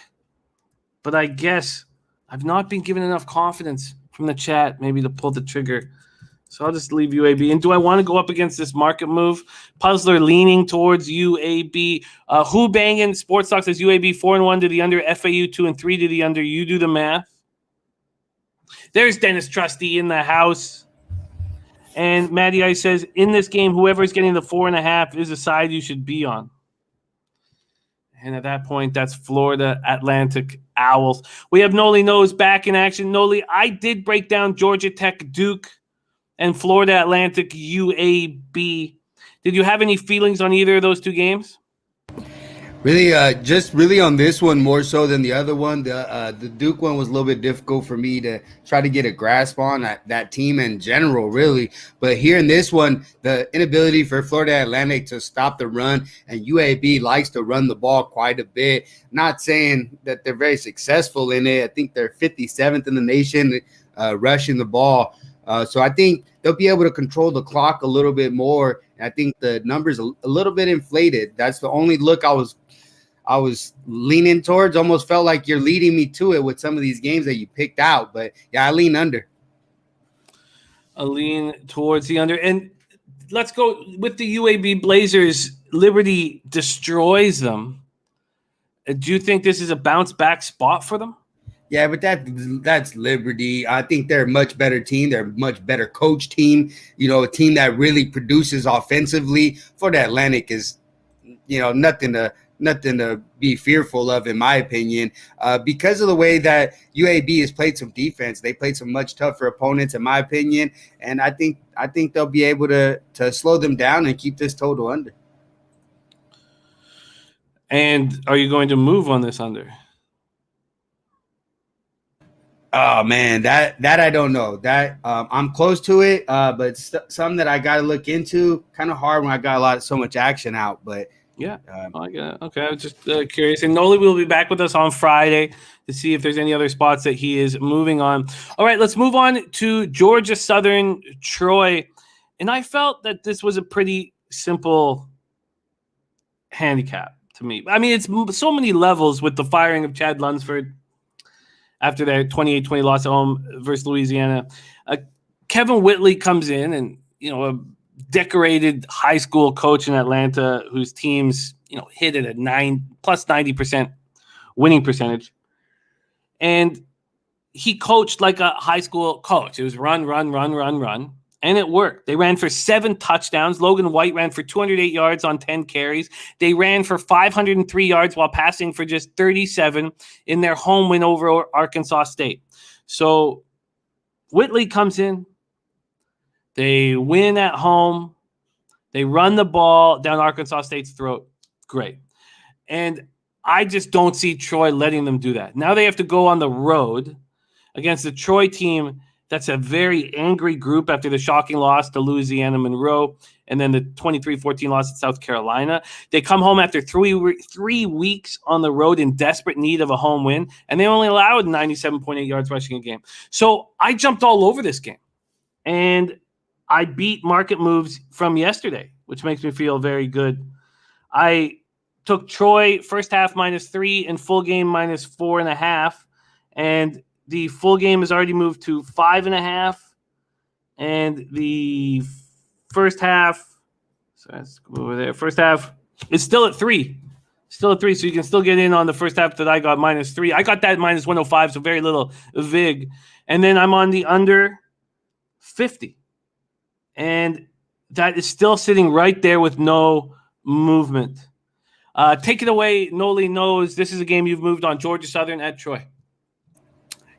But I guess I've not been given enough confidence from the chat maybe to pull the trigger. So I'll just leave UAB. And do I want to go up against this market move? Puzzler leaning towards UAB. Who banging? Sports Talk says UAB 4-1 to the under, FAU 2-3 to the under. You do the math. There's Dennis Trusty in the house. And Matty Ice says, in this game, whoever is getting the 4.5 is a side you should be on. And at that point, that's Florida Atlantic Owls. We have Nolly Knows back in action. Nolly, I did break down Georgia Tech Duke and Florida Atlantic UAB. Did you have any feelings on either of those two games? Really, just really on this one more so than the other one. The Duke one was a little bit difficult for me to try to get a grasp on that team in general, really. But here in this one, the inability for Florida Atlantic to stop the run, and UAB likes to run the ball quite a bit. Not saying that they're very successful in it. I think they're 57th in the nation rushing the ball. So I think they'll be able to control the clock a little bit more. I think the numbers a little bit inflated. That's the only look I was leaning towards. Almost felt like you're leading me to it with some of these games that you picked out. But yeah, I lean under. A lean towards the under. And let's go with the UAB Blazers. Liberty destroys them. Do you think this is a bounce back spot for them? Yeah, but that's Liberty. I think they're a much better team. They're a much better coach team. You know, a team that really produces offensively. For the Atlantic is, you know, nothing to be fearful of, in my opinion, because of the way that UAB has played some defense. They played some much tougher opponents, in my opinion, and I think they'll be able to slow them down and keep this total under. And are you going to move on this under? Oh man, that I don't know. That I'm close to it, but some that I got to look into. Kind of hard when I got so much action out, but. Yeah. Okay. I was just curious. And Nolly will be back with us on Friday to see if there's any other spots that he is moving on. All right, let's move on to Georgia Southern Troy. And I felt that this was a pretty simple handicap to me. I mean, it's so many levels with the firing of Chad Lunsford after their 28-20 loss at home versus Louisiana. Kevin Whitley comes in and, you know, a decorated high school coach in Atlanta whose teams, you know, hit at a plus 90% winning percentage. And he coached like a high school coach. It was run. And it worked. They ran for 7 touchdowns. Logan White ran for 208 yards on 10 carries. They ran for 503 yards while passing for just 37 in their home win over Arkansas State. So Whitley comes in. They win at home. They run the ball down Arkansas State's throat. Great. And I just don't see Troy letting them do that. Now they have to go on the road against the Troy team that's a very angry group after the shocking loss to Louisiana Monroe and then the 23-14 loss at South Carolina. They come home after 3 weeks on the road in desperate need of a home win, and they only allowed 97.8 yards rushing a game. So I jumped all over this game. And I beat market moves from yesterday, which makes me feel very good. I took Troy first half -3 and full game -4.5. And the full game has already moved to 5.5. And the first half, so let's go over there. First half is still at 3. Still at 3, so you can still get in on the first half that I got -3. I got that -105, so very little vig. And then I'm on the under 50. And that is still sitting right there with no movement. Take it away, Nolly Knows. This is a game you've moved on, Georgia Southern at Troy.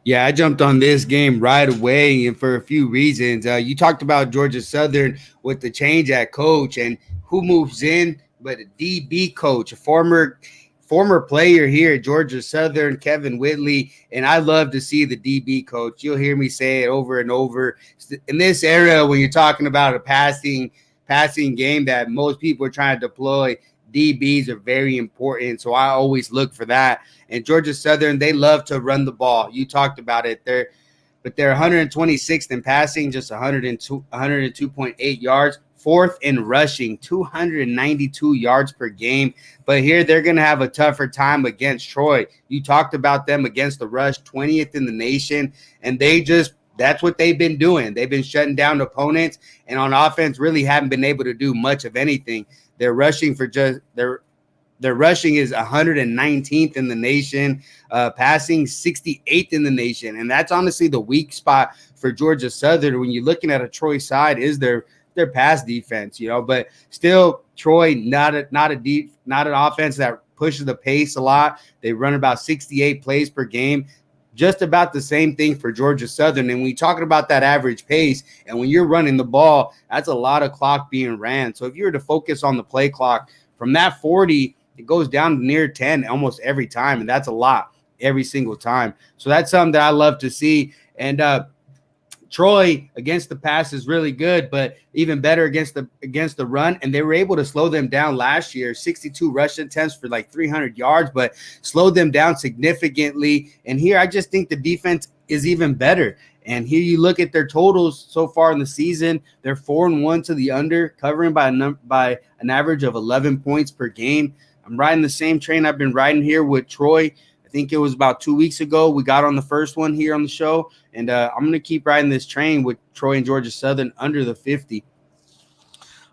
Yeah, I jumped on this game right away, and for a few reasons. You talked about Georgia Southern with the change at coach, and who moves in but a DB coach, a former player here at Georgia Southern, Kevin Whitley, and I love to see the DB coach. You'll hear me say it over and over. In this era, when you're talking about a passing game that most people are trying to deploy, DBs are very important, so I always look for that. And Georgia Southern, they love to run the ball. You talked about it. They're 126th in passing, just 102.8 yards. 4th in rushing, 292 yards per game. But here they're going to have a tougher time against Troy. You talked about them against the rush, 20th in the nation, and that's what they've been doing. They've been shutting down opponents, and on offense really haven't been able to do much of anything. Their rushing is 119th in the nation, passing 68th in the nation. And that's honestly the weak spot for Georgia Southern when you're looking at a Troy side is their pass defense, you know, but still Troy, not an offense that pushes the pace a lot. They run about 68 plays per game. Just about the same thing for Georgia Southern. And when you're talking about that average pace and when you're running the ball, that's a lot of clock being ran. So if you were to focus on the play clock from that 40, it goes down near 10 almost every time, and that's a lot every single time. So that's something that I love to see. And Troy against the pass is really good, but even better against the run. And they were able to slow them down last year, 62 rush attempts for like 300 yards, but slowed them down significantly. And here I just think the defense is even better. And here you look at their totals so far in the season. They're 4-1 to the under, covering by an average of 11 points per game. I'm riding the same train I've been riding here with Troy. I think it was about 2 weeks ago we got on the first one here on the show, and I'm going to keep riding this train with Troy and Georgia Southern under the 50.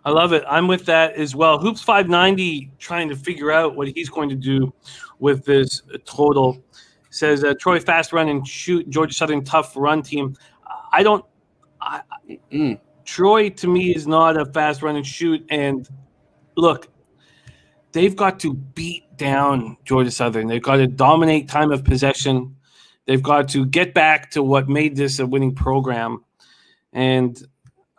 I love it. I'm with that as well. Hoops 590 trying to figure out what he's going to do with this total. Says Troy fast run and shoot, Georgia Southern tough run team. Troy to me is not a fast run and shoot, and look, they've got to beat down Georgia Southern. They've got to dominate time of possession. They've got to get back to what made this a winning program. And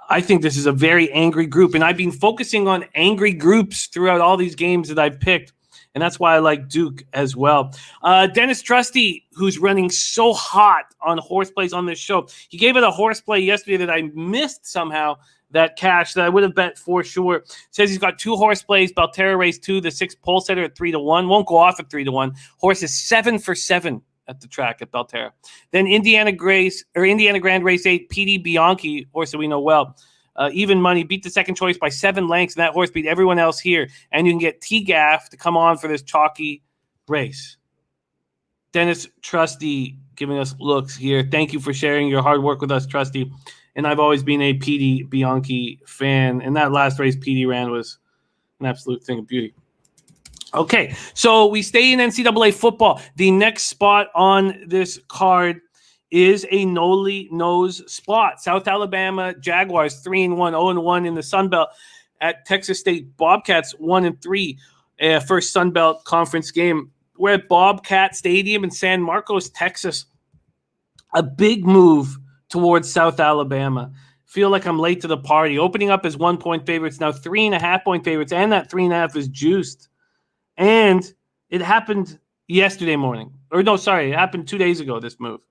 I think this is a very angry group. And I've been focusing on angry groups throughout all these games that I've picked. And that's why I like Duke as well. Dennis Trusty, who's running so hot on horse plays on this show. He gave it a horse play yesterday that I missed somehow. That cash that I would have bet for sure. Says he's got 2 horse plays. Belterra race 2, the 6 pole setter at 3-1. Won't go off at 3-1. Horse is 7 for 7 at the track at Belterra. Then Indiana Grand race 8, PD Bianchi, horse that we know well. Even money, beat the second choice by 7 lengths, and that horse beat everyone else here. And you can get T-Gaff to come on for this chalky race. Dennis Trusty giving us looks here. Thank you for sharing your hard work with us, Trusty. And I've always been a PD Bianchi fan. And that last race PD ran was an absolute thing of beauty. Okay, so we stay in NCAA football. The next spot on this card is a Nolly Knows spot. South Alabama Jaguars 3-1, 0-1 in the Sun Belt at Texas State Bobcats 1-3. First Sun Belt conference game. We're at Bobcat Stadium in San Marcos, Texas. A big move towards South Alabama. Feel like I'm late to the party. Opening up as 1-point favorites, now 3.5-point favorites, and that 3.5 is juiced. And it happened yesterday morning. Or no, sorry, it happened 2 days ago, this move.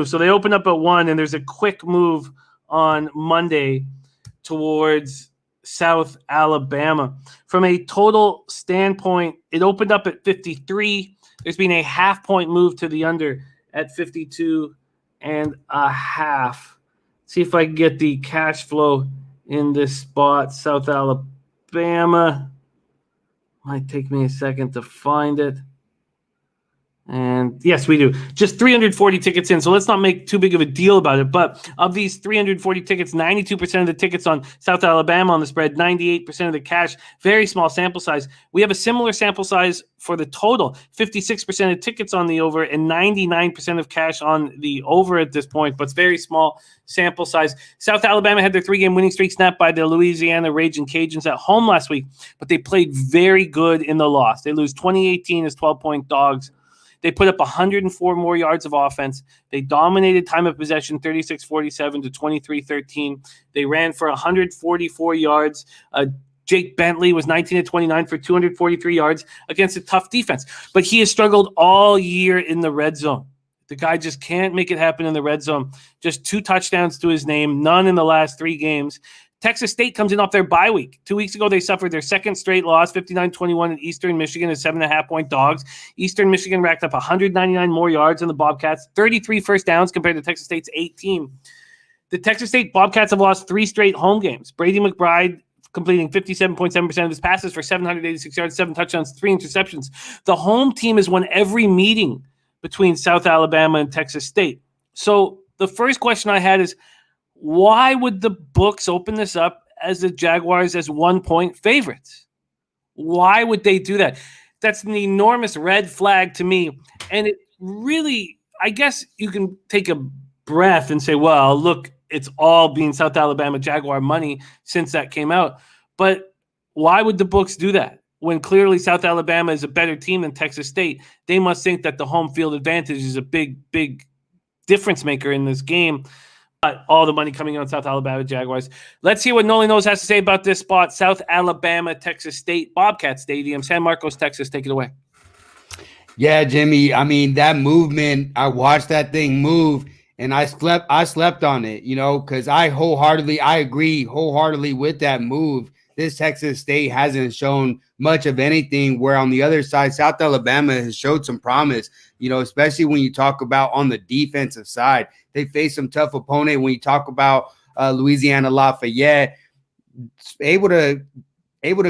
So they opened up at 1, and there's a quick move on Monday towards South Alabama. From a total standpoint, it opened up at 53. There's been a half-point move to the under at 52.5. See if I can get the cash flow in this spot. South Alabama. Might take me a second to find it. And yes, we do. Just 340 tickets in, so let's not make too big of a deal about it. But of these 340 tickets, 92% of the tickets on South Alabama on the spread, 98% of the cash, very small sample size. We have a similar sample size for the total, 56% of tickets on the over and 99% of cash on the over at this point, but it's very small sample size. South Alabama had their 3-game winning streak snapped by the Louisiana Ragin' Cajuns at home last week, but they played very good in the loss. They lose 2018 as 12-point dogs. They put up 104 more yards of offense. They dominated time of possession, 36-47 to 23-13. They ran for 144 yards. Jake Bentley was 19-29 for 243 yards against a tough defense. But he has struggled all year in the red zone. The guy just can't make it happen in the red zone. Just 2 touchdowns to his name, none in the last 3 games. Texas State comes in off their bye week. 2 weeks ago, they suffered their second straight loss, 59-21 at Eastern Michigan as 7.5-point dogs. Eastern Michigan racked up 199 more yards than the Bobcats, 33 first downs compared to Texas State's 18. The Texas State Bobcats have lost 3 straight home games. Brady McBride completing 57.7% of his passes for 786 yards, 7 touchdowns, 3 interceptions. The home team has won every meeting between South Alabama and Texas State. So the first question I had is, why would the books open this up as the Jaguars as 1-point favorites? Why would they do that? That's an enormous red flag to me. And it really, I guess you can take a breath and say, well, look, it's all been South Alabama Jaguar money since that came out. But why would the books do that? When clearly South Alabama is a better team than Texas State, they must think that the home field advantage is a big, big difference maker in this game. all the money coming on South Alabama Jaguars. Let's see what Nolly Knows has to say about this spot. South Alabama, Texas State, Bobcat Stadium, San Marcos, Texas. Take it away. Yeah, Jimmy. I mean, that movement, I watched that thing move and I slept on it, because I agree wholeheartely with that move. This Texas State hasn't shown much of anything, where on the other side, South Alabama has showed some promise, especially when you talk about on the defensive side. They face some tough opponent. When you talk about Louisiana Lafayette, able to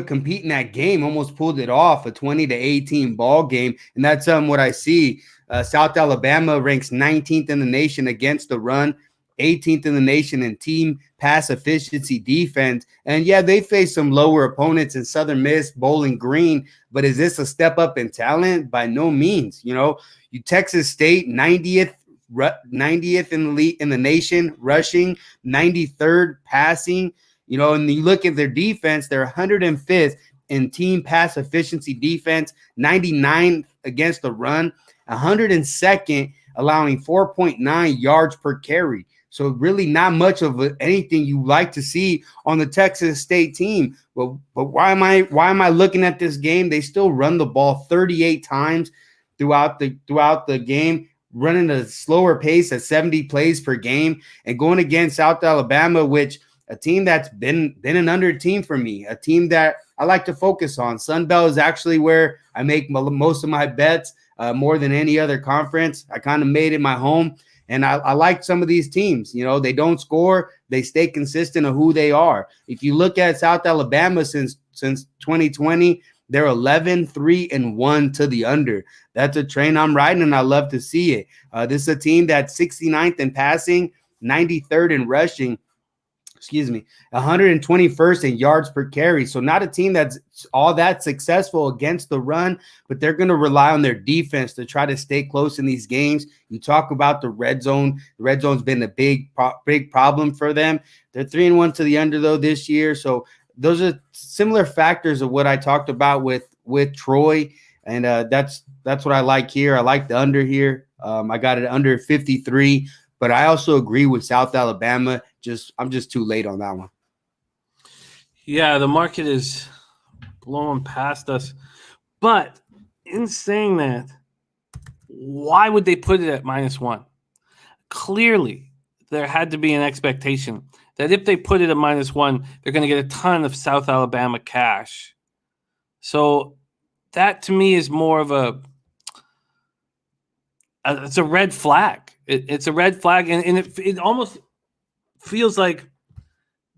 compete in that game, almost pulled it off, a 20-18 ball game. And that's what I see. South Alabama ranks 19th in the nation against the run, 18th in the nation in team pass efficiency defense. And yeah, they face some lower opponents in Southern Miss, Bowling Green, but is this a step up in talent? By no means. Texas State, 90th in the nation rushing, 93rd passing. And you look at their defense, they're 105th in team pass efficiency defense, 99th against the run, 102nd, allowing 4.9 yards per carry. So really not much of anything you like to see on the Texas State team. But why am I looking at this game? They still run the ball 38 times throughout the game, running a slower pace at 70 plays per game, and going against South Alabama, which a team that's been an under team for me, a team that I like to focus on. Sunbelt is actually where I make most of my bets, more than any other conference. I kind of made it my home, and I like some of these teams. They don't score. They stay consistent of who they are. If you look at South Alabama since 2020, they're 11-3-1 to the under. That's a train I'm riding, and I love to see it. This is a team that's 69th in passing, 93rd in rushing, 121st in yards per carry. So not a team that's all that successful against the run, but they're going to rely on their defense to try to stay close in these games. You talk about the red zone. The red zone's been a big problem for them. They're 3-1 to the under though this year. So those are similar factors of what I talked about with Troy. And that's what I like here. I like the under here. I got it under 53. But I also agree with South Alabama. I'm just too late on that one. Yeah, the market is blowing past us. But in saying that, why would they put it at -1? Clearly, there had to be an expectation that if they put it at -1, they're going to get a ton of South Alabama cash. So that to me is more of it's a red flag. It's a red flag, and it almost feels like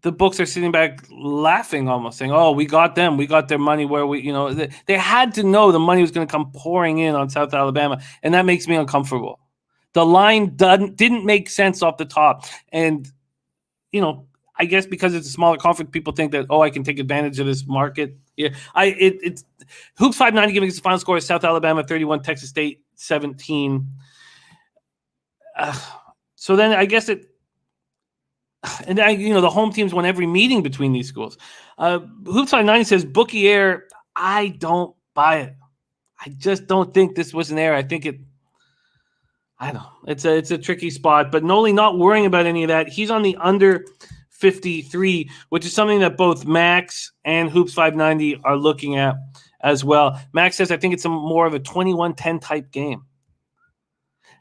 the books are sitting back laughing, almost saying, "Oh, we got them. We got their money where they had to know the money was going to come pouring in on South Alabama, and that makes me uncomfortable. The line didn't make sense off the top, and I guess because it's a smaller conference, people think that I can take advantage of this market. Yeah, it's Hoops 590 giving us the final score is South Alabama 31, Texas State 17. So then I guess the home teams won every meeting between these schools. Hoops 590 says bookie error. I don't buy it. I just don't think this was an error. I think it's a tricky spot, but Nolly not worrying about any of that. He's on the under 53, which is something that both Max and Hoops 590 are looking at as well. Max says, I think it's more of a 21-10 type game.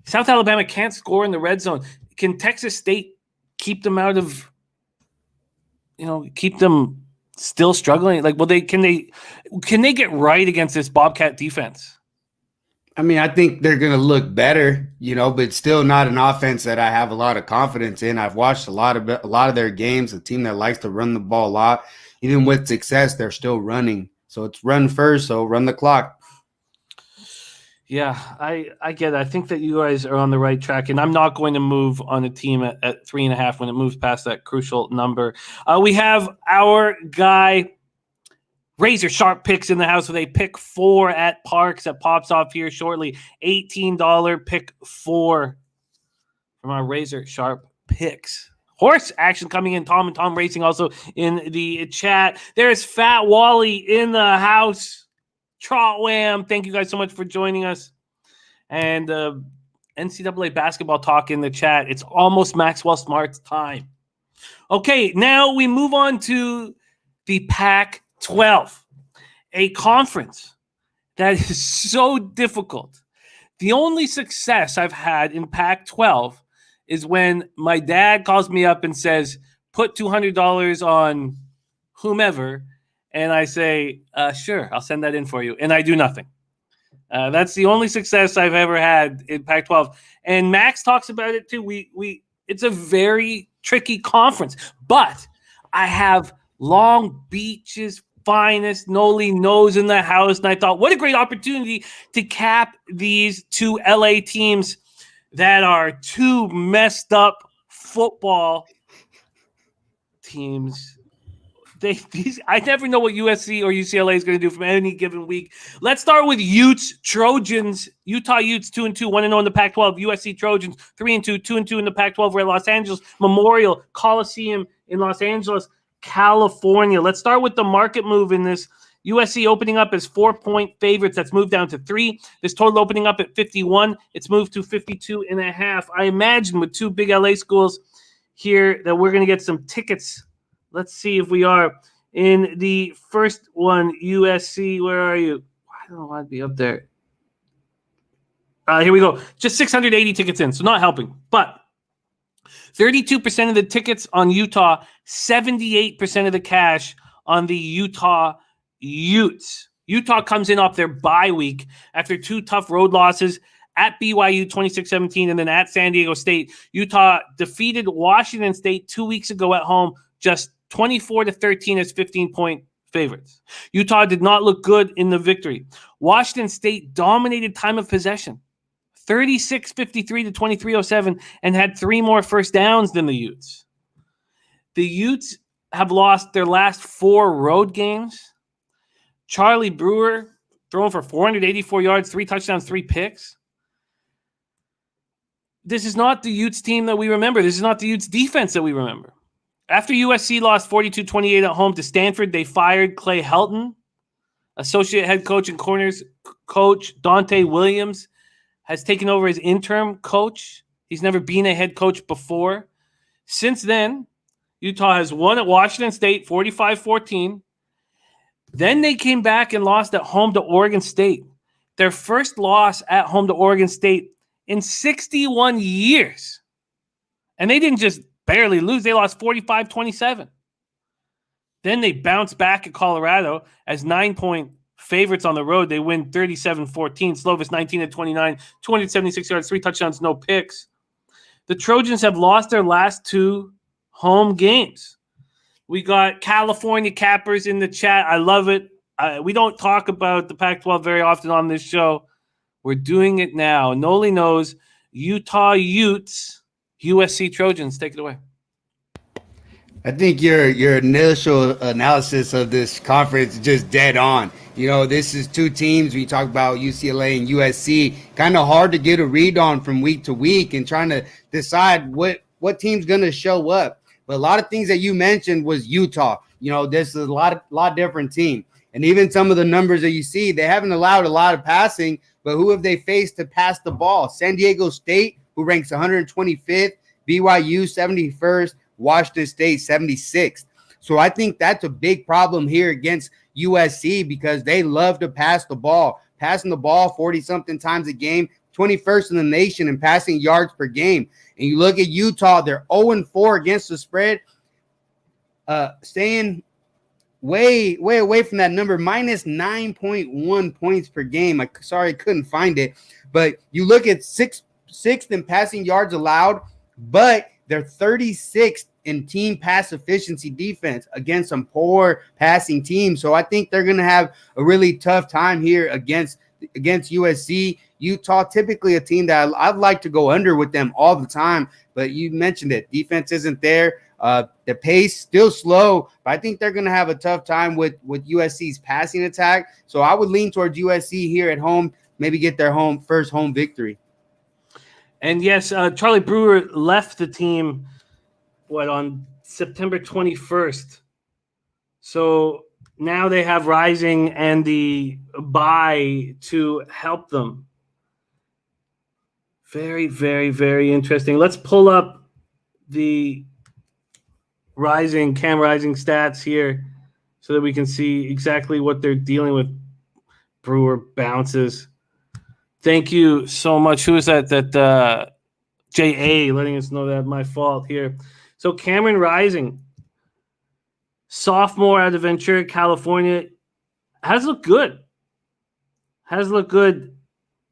South Alabama can't score in the red zone. Can Texas State keep them out of, keep them still struggling? Like, can they get right against this Bobcat defense? I mean, I think they're going to look better, but still not an offense that I have a lot of confidence in. I've watched a lot of their games, a team that likes to run the ball a lot. Even with success, they're still running. So it's run first, so run the clock. Yeah, I get it. I think that you guys are on the right track, and I'm not going to move on a team at 3.5 when it moves past that crucial number. We have our guy, Razor Sharp Picks in the house with a pick 4 at Parks that pops off here shortly. $18 pick 4 from our Razor Sharp Picks. Horse action coming in. Tom and Tom Racing also in the chat. There's Fat Wally in the house. Trot Wham. Thank you guys so much for joining us. And NCAA basketball talk in the chat. It's almost Maxwell Smart's time. Okay, now we move on to the Pac-12, a conference that is so difficult. The only success I've had in Pac-12 is when my dad calls me up and says, put $200 on whomever, and I say, sure, I'll send that in for you, and I do nothing. That's the only success I've ever had in Pac-12. And Max talks about it too. It's a very tricky conference, but I have Long Beach's finest Nolly Knows in the house, and I thought, what a great opportunity to cap these two LA teams that are two messed up football teams. I never know what USC or UCLA is going to do from any given week. Let's start with Utes, Trojans. Utah Utes 2-2, 1-0 in the Pac-12. USC Trojans 3-2, 2-2 in the Pac-12. We're at Los Angeles Memorial Coliseum in Los Angeles, California. Let's start with the market move in this. USC opening up as 4-point favorites. That's moved down to 3. This total opening up at 51. It's moved to 52.5. I imagine with two big LA schools here that we're going to get some tickets. Let's see if we are in the first one. USC, where are you? I don't know why I'd be up there. Here we go. Just 680 tickets in, so not helping. But 32% of the tickets on Utah, 78% of the cash on the Utah Utes. Utah comes in off their bye week after 2 tough road losses at BYU 26-17 and then at San Diego State. Utah defeated Washington State 2 weeks ago at home, just 24-13 as 15-point favorites. Utah did not look good in the victory. Washington State dominated time of possession, 36-53 to 23-07, and had 3 more first downs than the Utes. The Utes have lost their last 4 road games. Charlie Brewer throwing for 484 yards, 3 touchdowns, 3 picks. This is not the Utes team that we remember. This is not the Utes defense that we remember. After USC lost 42-28 at home to Stanford, they fired Clay Helton. Associate head coach and corners coach Dante Williams has taken over as interim coach. He's never been a head coach before. Since then, Utah has won at Washington State 45-14. Then they came back and lost at home to Oregon State. Their first loss at home to Oregon State in 61 years. And they didn't just barely lose. They lost 45-27. Then they bounced back at Colorado as 9-point favorites on the road. They win 37-14. Slovis 19-29, 276 yards, 3 touchdowns, no picks. The Trojans have lost their last 2 home games. We got California cappers in the chat. I love it. We don't talk about the Pac-12 very often on this show. We're doing it now. Nolly Knows, Utah Utes, USC Trojans. Take it away. I think your initial analysis of this conference is just dead on. You know, this is 2 teams. We talk about UCLA and USC. Kind of hard to get a read on from week to week and trying to decide what team's going to show up. But a lot of things that you mentioned was Utah. You know, this is a lot different team. And even some of the numbers that you see, they haven't allowed a lot of passing, but who have they faced to pass the ball? San Diego State, who ranks 125th, BYU 71st, Washington State 76th. So I think that's a big problem here against USC because they love to pass the ball. Passing the ball 40-something times a game, 21st in the nation in passing yards per game. And you look at Utah, they're 0-4 against the spread, staying way away from that number, minus 9.1 points per game. I couldn't find it. But you look at sixth in passing yards allowed, but they're 36th in team pass efficiency defense against some poor passing teams. So I think they're going to have a really tough time here against USC. Utah, typically a team that I'd like to go under with them all the time, but you mentioned it. Defense isn't there. The pace still slow, but I think they're going to have a tough time with USC's passing attack. So I would lean towards USC here at home, maybe get their first home victory. And yes, Charlie Brewer left the team, on September 21st. So now they have Rising and the bye to help them Very, very, very interesting. Let's pull up the Cam Rising stats here so that we can see exactly what they're dealing with. Brewer bounces. Thank you so much. Who is that? That J.A. letting us know that my fault here. So Cameron Rising, sophomore out of Ventura, California, has looked good.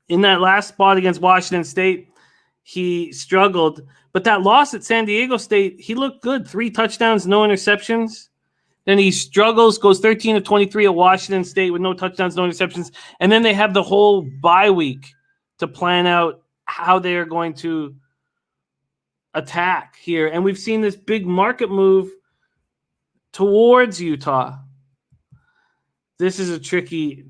In that last spot against Washington State, he struggled. But that loss at San Diego State, he looked good. 3 touchdowns, no interceptions. Then he struggles, goes 13 of 23 at Washington State with no touchdowns, no interceptions. And then they have the whole bye week to plan out how they are going to attack here. And we've seen this big market move towards Utah. This is a tricky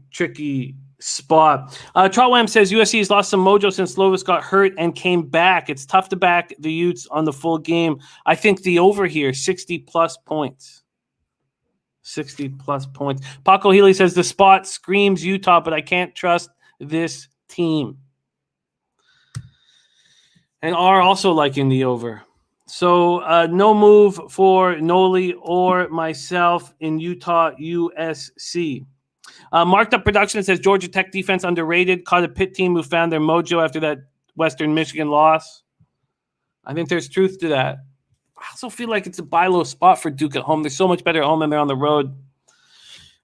spot. Trotwham says USC has lost some mojo since Slovis got hurt and came back. It's tough to back the Utes on the full game. I think the over here, 60-plus points. 60-plus points. Paco Healy says the spot screams Utah, but I can't trust this team. And are also liking the over. So no move for Nolly or myself in Utah USC. Marked Up Production says Georgia Tech defense underrated. Caught a Pitt team who found their mojo after that Western Michigan loss. I think there's truth to that. I also feel like it's a buy low spot for Duke at home. They're so much better at home than they're on the road.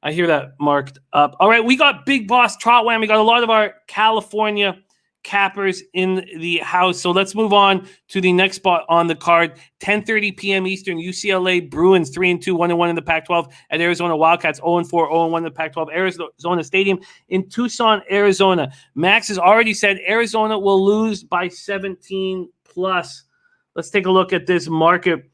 I hear that marked up. All right, we got Big Boss Trotwham. We got a lot of our California cappers in the house. So let's move on to the next spot on the card. 10:30 p.m. Eastern, UCLA Bruins 3-2, 1-1 in the Pac-12 at Arizona Wildcats 0-4, 0-1 in the Pac-12 Arizona Stadium in Tucson, Arizona. Max has already said Arizona will lose by 17 plus. Let's take a look at this market.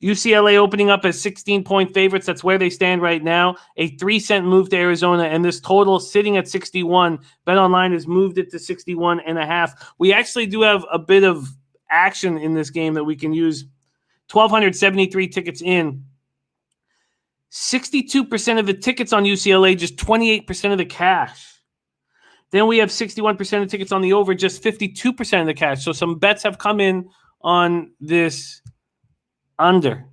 UCLA opening up as 16-point favorites. That's where they stand right now. A 3-cent move to Arizona, and this total sitting at 61. BetOnline has moved it to 61.5. We actually do have a bit of action in this game that we can use. 1,273 tickets in. 62% of the tickets on UCLA, just 28% of the cash. Then we have 61% of tickets on the over, just 52% of the cash. So some bets have come in on this under.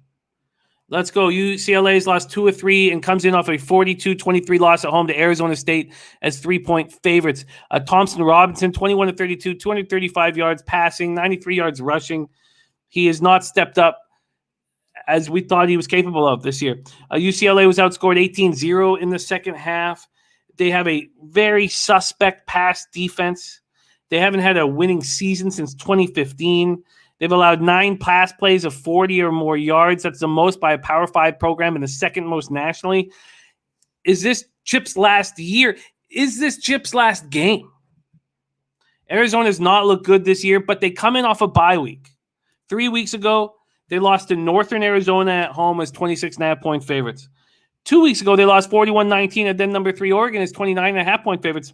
Let's go. UCLA's lost 2 of 3 and comes in off a 42-23 loss at home to Arizona State as 3-point favorites. Thompson Robinson, 21 of 32, 235 yards passing, 93 yards rushing. He has not stepped up as we thought he was capable of this year. UCLA was outscored 18-0 in the second half. They have a very suspect pass defense. They haven't had a winning season since 2015. They've allowed 9 pass plays of 40 or more yards. That's the most by a Power 5 program and the second most nationally. Is this Chip's last year? Is this Chip's last game? Arizona has not looked good this year, but they come in off a bye week. 3 weeks ago, they lost to Northern Arizona at home as 26.5-point favorites. 2 weeks ago, they lost 41-19 at then number 3 Oregon as 29.5-point favorites.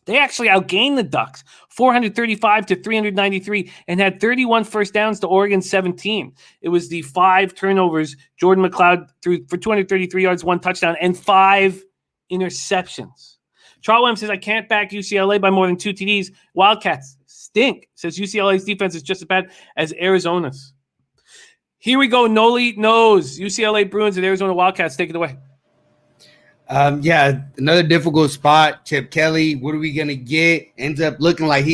They actually outgained the Ducks 435 to 393 and had 31 first downs to Oregon's 17. It was the 5 turnovers. Jordan McLeod threw for 233 yards, 1 touchdown, and 5 interceptions. Trotwham says, I can't back UCLA by more than 2 TDs. Wildcats stink. Says UCLA's defense is just as bad as Arizona's. Here we go. Nolly Knows. UCLA Bruins and Arizona Wildcats. Take it away. Yeah, another difficult spot. Chip Kelly, what are we going to get? Ends up looking like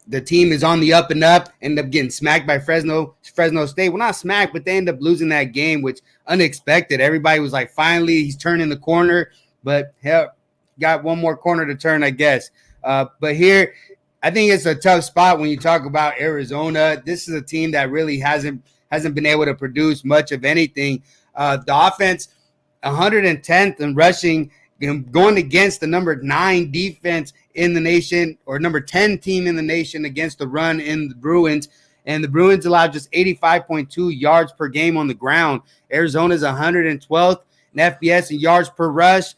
the team is on the up and up. End up getting smacked by Fresno State. Well, not smacked, but they end up losing that game, which unexpected. Everybody was like, finally, he's turning the corner. But hell, got one more corner to turn, I guess. But here, I think it's a tough spot when you talk about Arizona. This is a team that really hasn't been able to produce much of anything. The offense, 110th in rushing, going against the number 9 defense in the nation, or number 10 team in the nation against the run in the Bruins. And the Bruins allowed just 85.2 yards per game on the ground. Arizona's 112th in FBS in yards per rush.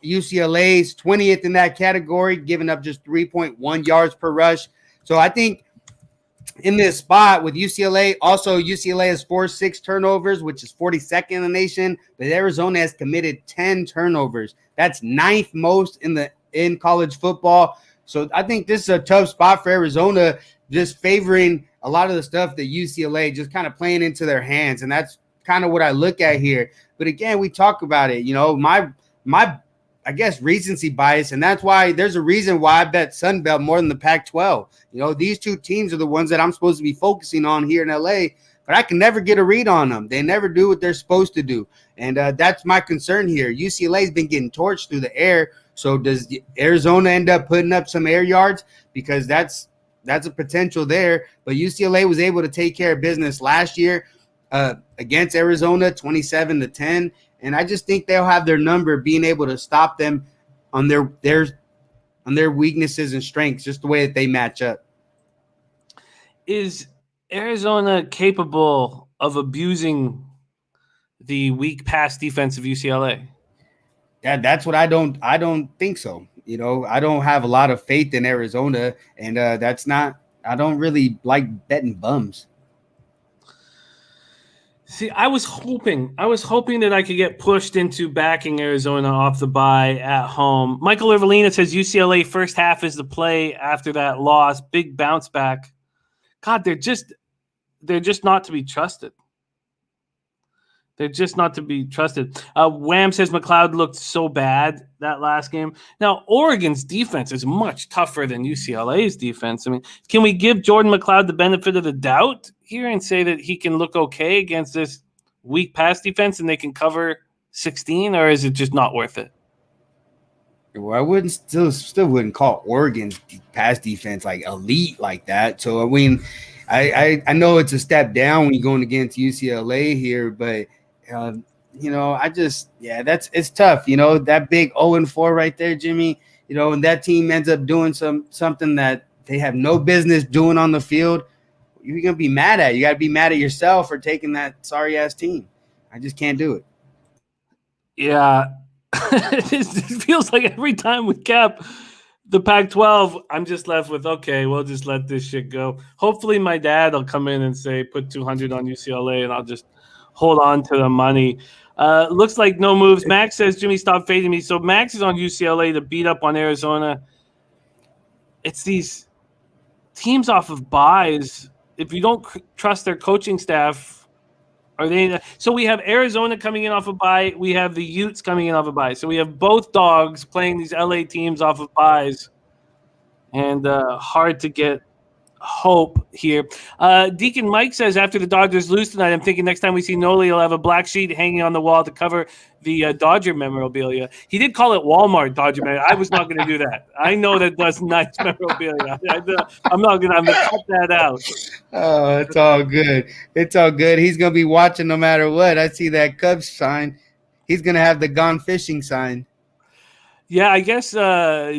UCLA's 20th in that category, giving up just 3.1 yards per rush. So I think in this spot with UCLA, also UCLA has forced 6 turnovers, which is 42nd in the nation, but Arizona has committed 10 turnovers. That's 9th most in college football. So I think this is a tough spot for Arizona. just favoring a lot of the stuff that UCLA just kind of playing into their hands. And that's kind of what I look at here. But again, we talk about it, my I guess recency bias, and that's why there's a reason why I bet Sun Belt more than the Pac-12. These two teams are the ones that I'm supposed to be focusing on here in LA, but I can never get a read on them. They never do what they're supposed to do, and that's my concern here. UCLA's been getting torched through the air, so does Arizona end up putting up some air yards? Because that's a potential there, but UCLA was able to take care of business last year against Arizona, 27-10. And I just think they'll have their number, being able to stop them on their weaknesses and strengths, just the way that they match up. Is Arizona capable of abusing the weak pass defense of UCLA? Yeah, that's what I don't think so. I don't have a lot of faith in Arizona, and I don't really like betting bums. See, I was hoping that I could get pushed into backing Arizona off the bye at home. Michael Irvelina says UCLA first half is the play after that loss. Big bounce back. God, they're just not to be trusted. They're just not to be trusted. Wham says McLeod looked so bad that last game. Now, Oregon's defense is much tougher than UCLA's defense. I mean, can we give Jordan McLeod the benefit of the doubt here and say that he can look okay against this weak pass defense and they can cover 16, or is it just not worth it? Well, I wouldn't still wouldn't call Oregon's pass defense like elite like that. So I mean, I know it's a step down when you're going against UCLA here, but it's tough. That big 0-4 right there, Jimmy. And that team ends up doing something that they have no business doing on the field. You're gonna be mad at. You got to be mad at yourself for taking that sorry ass team. I just can't do it. Yeah, it feels like every time we cap the Pac-12, I'm just left with, okay, we'll just let this shit go. Hopefully my dad will come in and say, put 200 on UCLA, and I'll just hold on to the money. Looks like no moves. Max says, Jimmy, stop fading me. So Max is on UCLA to beat up on Arizona. It's these teams off of buys. If you don't trust their coaching staff, are they? So we have Arizona coming in off of bye. We have the Utes coming in off of bye. So we have both dogs playing these LA teams off of buys, and hard to get hope here. Deacon Mike says, after the Dodgers lose tonight, I'm thinking next time we see Nolly, he'll have a black sheet hanging on the wall to cover the Dodger memorabilia. He did call it Walmart Dodger memorabilia. I was not going to do that. I know that does nice memorabilia. I'm going to cut that out. Oh, it's all good. It's all good. He's going to be watching no matter what. I see that Cubs sign. He's going to have the gone fishing sign. Yeah, I guess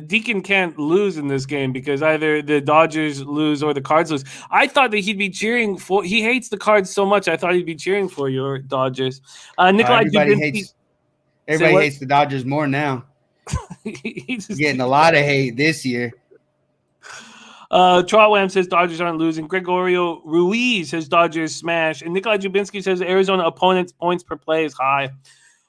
Deacon can't lose in this game because either the Dodgers lose or the Cards lose. I thought that he'd be cheering for – he hates the Cards so much, I thought he'd be cheering for your Dodgers. Nikolai everybody hates the Dodgers more now. He's getting a lot of hate this year. Trotwam says Dodgers aren't losing. Gregorio Ruiz says Dodgers smash. And Nikolai Jubinski says Arizona opponents' points per play is high.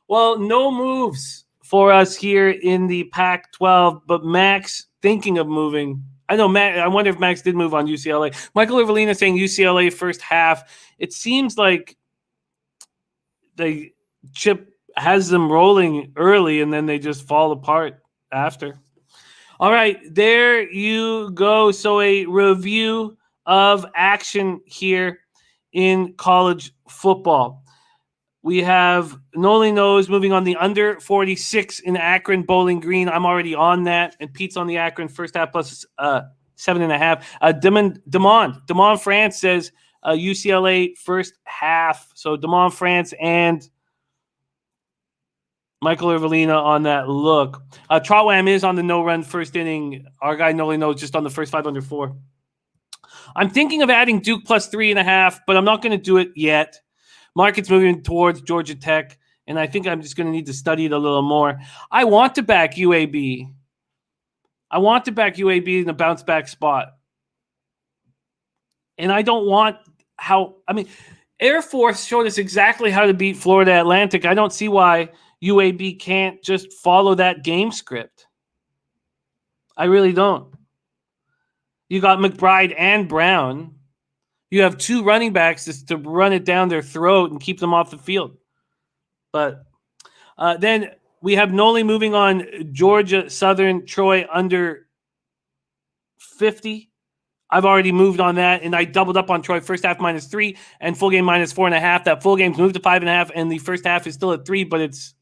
Well, no moves for us here in the Pac-12, but Max thinking of moving. I know Max. I wonder if Max did move on UCLA. Michael Irvelina saying UCLA first half. It seems like Chip has them rolling early, and then they just fall apart after. All right, there you go. So a review of action here in college football. We have Nolly Knows moving on the under 46 in Akron, Bowling Green. I'm already on that. And Pete's on the Akron first half plus 7.5. Damon France says UCLA first half. So Damon France and Michael Irvelina on that look. Trotwam is on the no-run first inning. Our guy Nolly Knows just on the first 5 under 4. I'm thinking of adding Duke plus 3.5, but I'm not going to do it yet. Market's moving towards Georgia Tech, and I think I'm just going to need to study it a little more. I want to back UAB. In a bounce-back spot. And I don't want Air Force showed us exactly how to beat Florida Atlantic. I don't see why UAB can't just follow that game script. I really don't. You got McBride and Brown. You have 2 running backs just to run it down their throat and keep them off the field. But then we have Nolly moving on Georgia Southern, Troy under 50. I've already moved on that, and I doubled up on Troy first half -3 and full game -4.5. That full game's moved to 5.5, and the first half is still at 3, but it's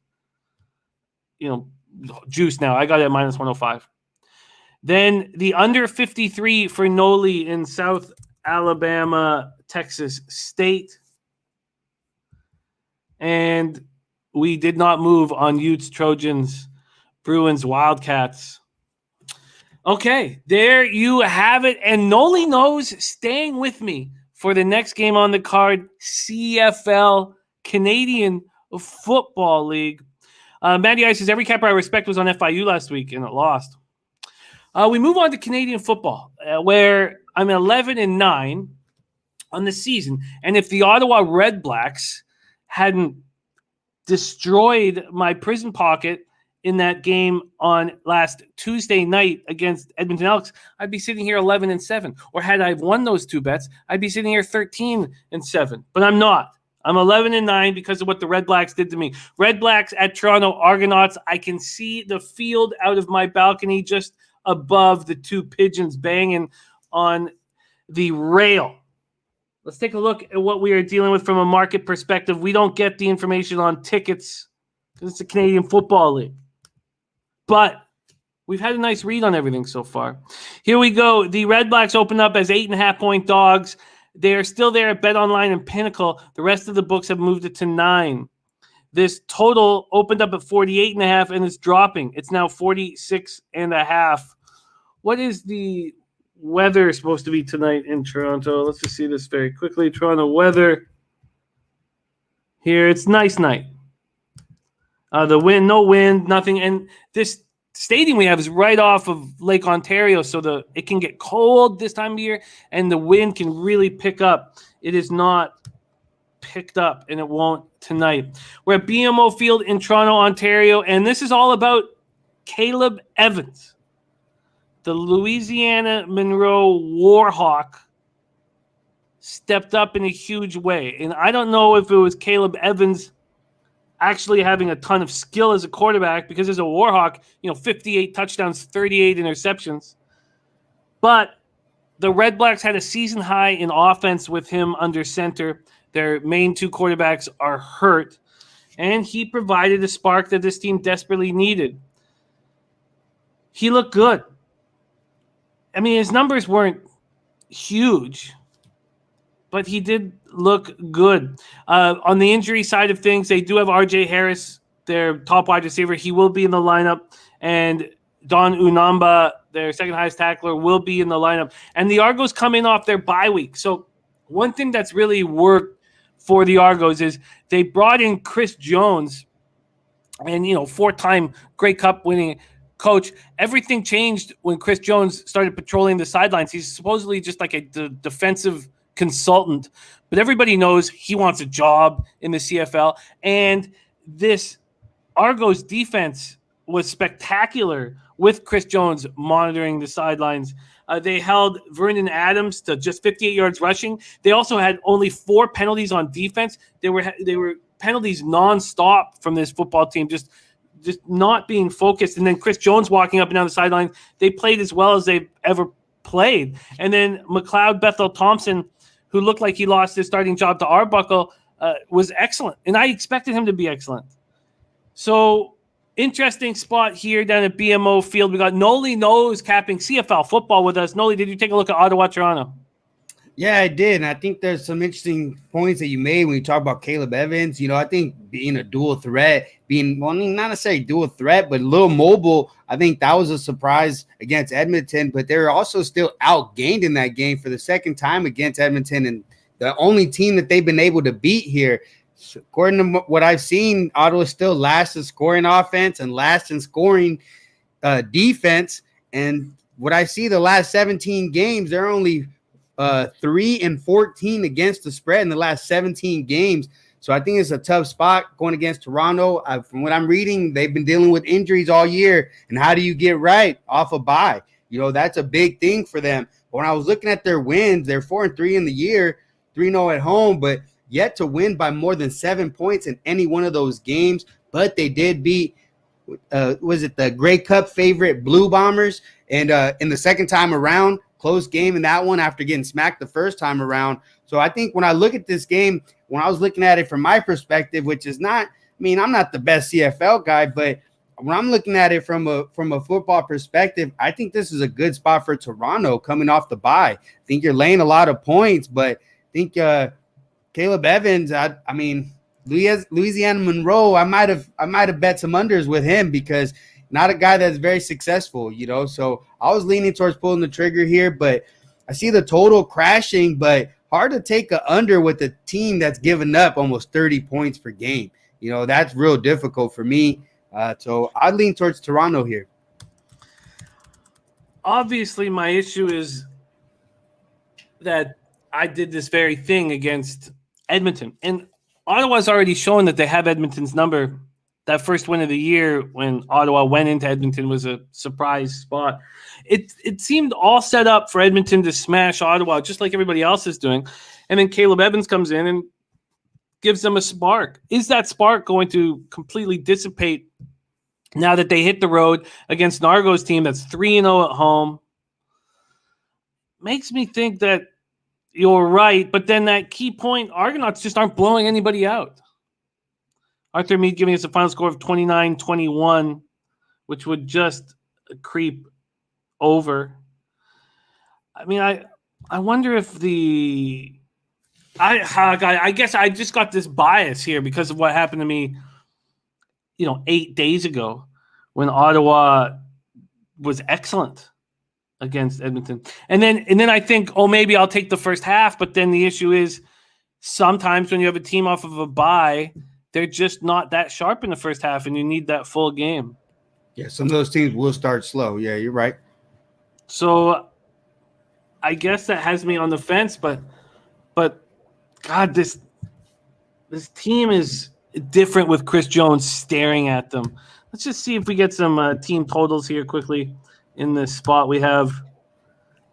juice now. I got it at -105. Then the under 53 for Nolly in South Alabama, Texas State. And we did not move on Utes, Trojans, Bruins, Wildcats. Okay, there you have it. And Nolly Knows staying with me for the next game on the card, CFL, Canadian Football League. Matty Ice says, every capper I respect was on FIU last week, and it lost. We move on to Canadian football, where I'm 11-9 on the season. And if the Ottawa Red Blacks hadn't destroyed my prison pocket in that game on last Tuesday night against Edmonton Elks, I'd be sitting here 11-7. Or had I won those 2 bets, I'd be sitting here 13-7. But I'm not. I'm 11-9 because of what the Red Blacks did to me. Red Blacks at Toronto Argonauts. I can see the field out of my balcony just above the 2 pigeons banging on the rail. Let's take a look at what we are dealing with from a market perspective. We don't get the information on tickets because it's a Canadian Football League. But we've had a nice read on everything so far. Here we go. The Red Blacks open up as 8.5-point dogs. They are still there at BetOnline and Pinnacle. The rest of the books have moved it to 9. This total opened up at 48.5 and it's dropping. It's now 46.5. What is the weather supposed to be tonight in Toronto? Let's just see this very quickly. Toronto weather. Here, it's nice night. The wind, no wind, nothing. And this stadium we have is right off of Lake Ontario, so it can get cold this time of year, and the wind can really pick up. It is not picked up, and it won't tonight. We're at BMO Field in Toronto, Ontario, and this is all about Caleb Evans, the Louisiana Monroe Warhawk, stepped up in a huge way. And I don't know if it was Caleb Evans actually having a ton of skill as a quarterback, because as a Warhawk, 58 touchdowns, 38 interceptions. But the Red Blacks had a season high in offense with him under center. Their main 2 quarterbacks are hurt, and he provided a spark that this team desperately needed. He looked good. I mean, his numbers weren't huge, but he did look good. On the injury side of things, they do have R.J. Harris, their top wide receiver. He will be in the lineup. And Don Unamba, their second highest tackler, will be in the lineup. And the Argos come in off their bye week. So one thing that's really worked for the Argos is they brought in Chris Jones, and, 4-time Grey Cup winning coach. Everything changed when Chris Jones started patrolling the sidelines. He's supposedly just like a defensive consultant, but everybody knows he wants a job in the CFL. And this Argos defense was spectacular with Chris Jones monitoring the sidelines. They held Vernon Adams to just 58 yards rushing. They also had only 4 penalties on defense. They were penalties nonstop from this football team, just not being focused. And then Chris Jones walking up and down the sideline. They played as well as they've ever played. And then McLeod Bethel Thompson, who looked like he lost his starting job to Arbuckle, was excellent. And I expected him to be excellent. So interesting spot here down at BMO Field. We got Nolly Knows capping CFL football with us. Nolly, did you take a look at Ottawa, Toronto? Yeah, I did. And I think there's some interesting points that you made when you talk about Caleb Evans. I think being a dual threat, not necessarily dual threat, but a little mobile, I think that was a surprise against Edmonton. But they were also still outgained in that game for the second time against Edmonton, and the only team that they've been able to beat here. According to what I've seen, Ottawa is still last in scoring offense and last in scoring defense. And what I see the last 17 games, they're only 3-14 against the spread in the last 17 games. So I think it's a tough spot going against Toronto. From what I'm reading, they've been dealing with injuries all year. And how do you get right off a bye? That's a big thing for them. When I was looking at their wins, they're 4-3 in the year, 3-0 at home, but yet to win by more than 7 points in any one of those games. But they did beat, was it the Grey Cup favorite Blue Bombers? And in the second time around, close game in that one after getting smacked the first time around. So I think when I look at this game, when I was looking at it from my perspective, which is not, I mean, I'm not the best CFL guy, but when I'm looking at it from a football perspective, I think this is a good spot for Toronto coming off the bye. I think you're laying a lot of points, but I think Caleb Evans, I mean, Louisiana Monroe, I might have bet some unders with him because not a guy that's very successful, you know. So I was leaning towards pulling the trigger here, but I see the total crashing, but hard to take a under with a team that's given up almost 30 points per game. You know, that's real difficult for me. So I lean towards Toronto here. Obviously, my issue is that I did this very thing against Edmonton. And Ottawa's already shown that they have Edmonton's number. That first win of the year when Ottawa went into Edmonton was a surprise spot. It seemed all set up for Edmonton to smash Ottawa, just like everybody else is doing. And then Caleb Evans comes in and gives them a spark. Is that spark going to completely dissipate now that they hit the road against Nargo's team that's 3-0 at home? Makes me think that you're right, but then that key point, Argonauts just aren't blowing anybody out. Arthur Meade giving us a final score of 29-21, which would just creep over. I mean, I wonder if I guess I just got this bias here because of what happened to me, 8 days ago when Ottawa was excellent against Edmonton. And then I think, maybe I'll take the first half, but then the issue is sometimes when you have a team off of a bye, they're just not that sharp in the first half, and you need that full game. Yeah, some of those teams will start slow. Yeah, you're right. So I guess that has me on the fence, but God, this team is different with Chris Jones staring at them. Let's just see if we get some team totals here quickly in this spot. We have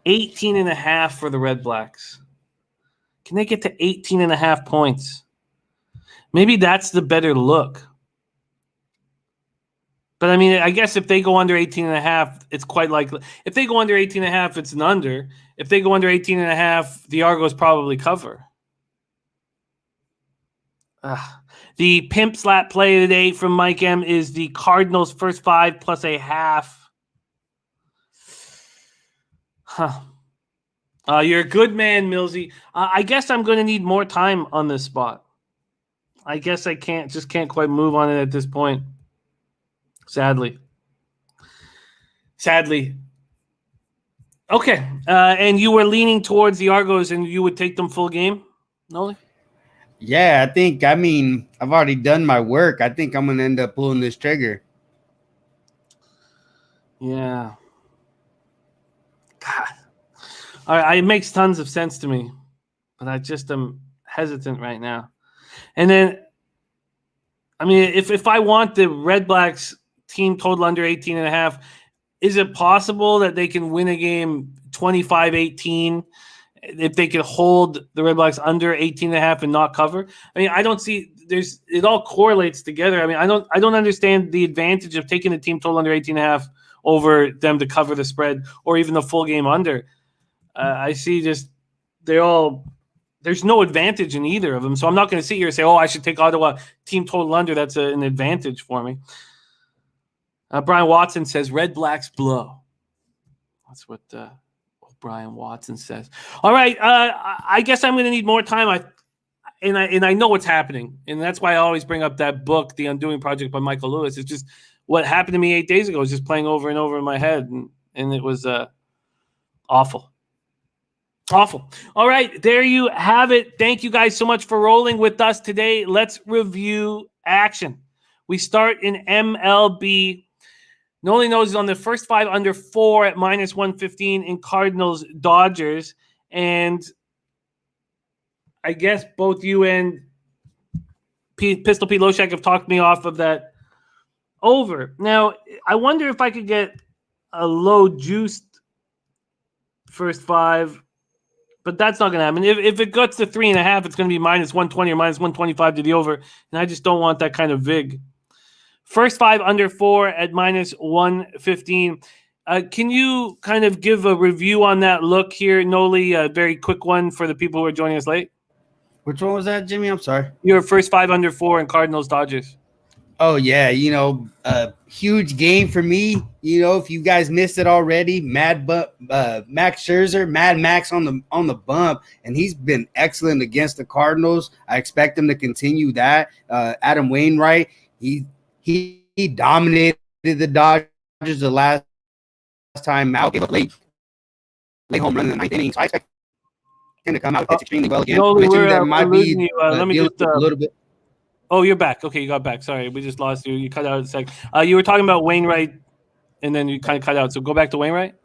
18.5 for the Red Blacks. Can they get to 18.5 points? Maybe that's the better look. But, I mean, I guess if they go under 18.5, it's quite likely. If they go under 18.5, it's an under. If they go under 18.5, the Argos probably cover. The pimp slap play today from Mike M is the Cardinals first 5 plus a half. You're a good man, Millsy. I guess I'm going to need more time on this spot. I guess I can't quite move on it at this point. Sadly. Okay. And you were leaning towards the Argos and you would take them full game, Nolly? Yeah, I've already done my work. I think I'm going to end up pulling this trigger. Yeah. God. All right, it makes tons of sense to me, but I just am hesitant right now. And then, I mean, if I want the Red Blacks team total under 18.5, is it possible that they can win a game 25-18 if they could hold the Red Blacks under 18.5 and not cover? I mean, I don't see it all correlates together. I mean, I don't understand the advantage of taking the team total under 18.5 over them to cover the spread or even the full game under. I see there's no advantage in either of them. So I'm not going to sit here and say, I should take Ottawa team total under. That's an advantage for me. Brian Watson says Red Blacks blow. That's what Brian Watson says. All right. I guess I'm going to need more time. I know what's happening. And that's why I always bring up that book, The Undoing Project by Michael Lewis. It's just what happened to me 8 days ago was just playing over and over in my head. And it was awful. Awful. All right, there you have it. Thank you guys so much for rolling with us today. Let's review action. We start in MLB. Nolly Knows is on the first 5 under 4 at -115 in Cardinals Dodgers. And I guess both you and Pistol Pete Loshak have talked me off of that over. Now, I wonder if I could get a low juiced First 5. But that's not going to happen. If it gets to 3.5, it's going to be minus 120 or minus 125 to the over. And I just don't want that kind of vig. First 5 under 4 at minus 115. Can you kind of give a review on that look here, Nolly? A very quick one for the people who are joining us late. Which one was that, Jimmy? I'm sorry. Your first 5 under 4 in Cardinals Dodgers. Oh, yeah. A huge game for me. If you guys missed it already, Max Scherzer, Mad Max on the bump, and he's been excellent against the Cardinals. I expect him to continue that. Adam Wainwright, he dominated the Dodgers the last time out, gave up late home run in the 9th inning. So I expect him to come out and pitch extremely well again. Let me just a little bit. Oh, you're back. Okay, you got back. Sorry, we just lost you. You cut out a sec. You were talking about Wainwright, and then you kind of cut out. So go back to Wainwright.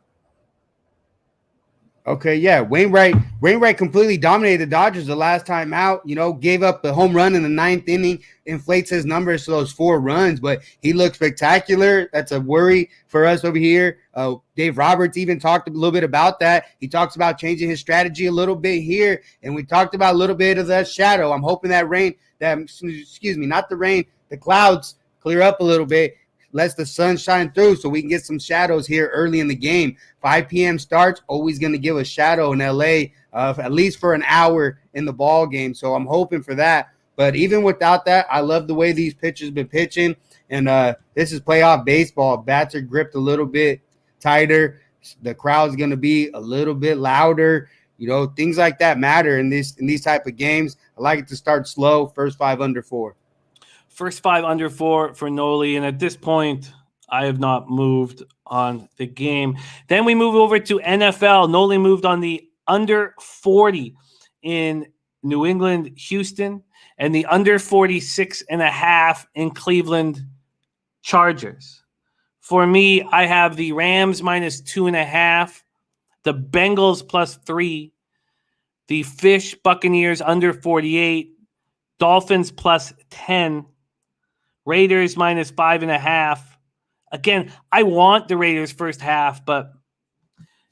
Okay, yeah. Wainwright completely dominated the Dodgers the last time out. Gave up the home run in the 9th inning, inflates his numbers to those 4 runs, but he looked spectacular. That's a worry for us over here. Dave Roberts even talked a little bit about that. He talks about changing his strategy a little bit here, and we talked about a little bit of that shadow. I'm hoping the clouds clear up a little bit, lets the sun shine through so we can get some shadows here early in the game. 5 p.m. starts, always going to give a shadow in L.A. At least for an hour in the ball game. So I'm hoping for that. But even without that, I love the way these pitchers been pitching. And this is playoff baseball. Bats are gripped a little bit tighter. The crowd's going to be a little bit louder. Things like that matter in these type of games. I like it to start slow. First 5 under 4. First 5 under 4 for Nolly. And at this point, I have not moved on the game. Then we move over to NFL. Nolly moved on the under 40 in New England, Houston, and the under 46.5 in Cleveland Chargers. For me, I have the Rams minus 2.5, the Bengals plus 3, the Fish Buccaneers under 48, Dolphins plus 10, Raiders minus 5.5. Again, I want the Raiders first half, but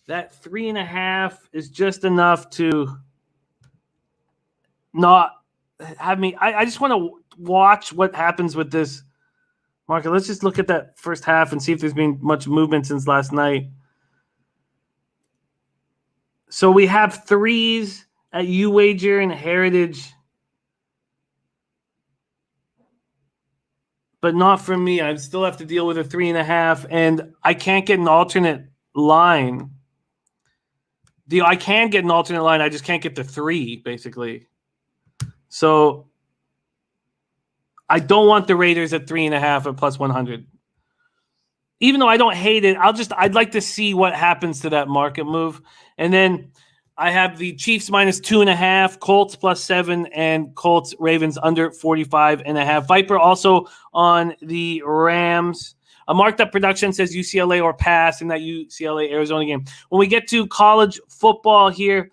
that 3.5 is just enough to not have me. I just want to watch what happens with this market. Let's just look at that first half and see if there's been much movement since last night. So we have 3s at UWager and Heritage, but not for me. I still have to deal with a 3.5, and I can't get an alternate line. I can get an alternate line. I just can't get the 3, basically. So I don't want the Raiders at 3.5 at plus 100. Even though I don't hate it, I'd like to see what happens to that market move. And then I have the Chiefs minus 2.5, Colts plus 7, and Colts Ravens under 45.5. Viper also on the Rams. A marked up production says UCLA or pass in that UCLA Arizona game. When we get to college football here,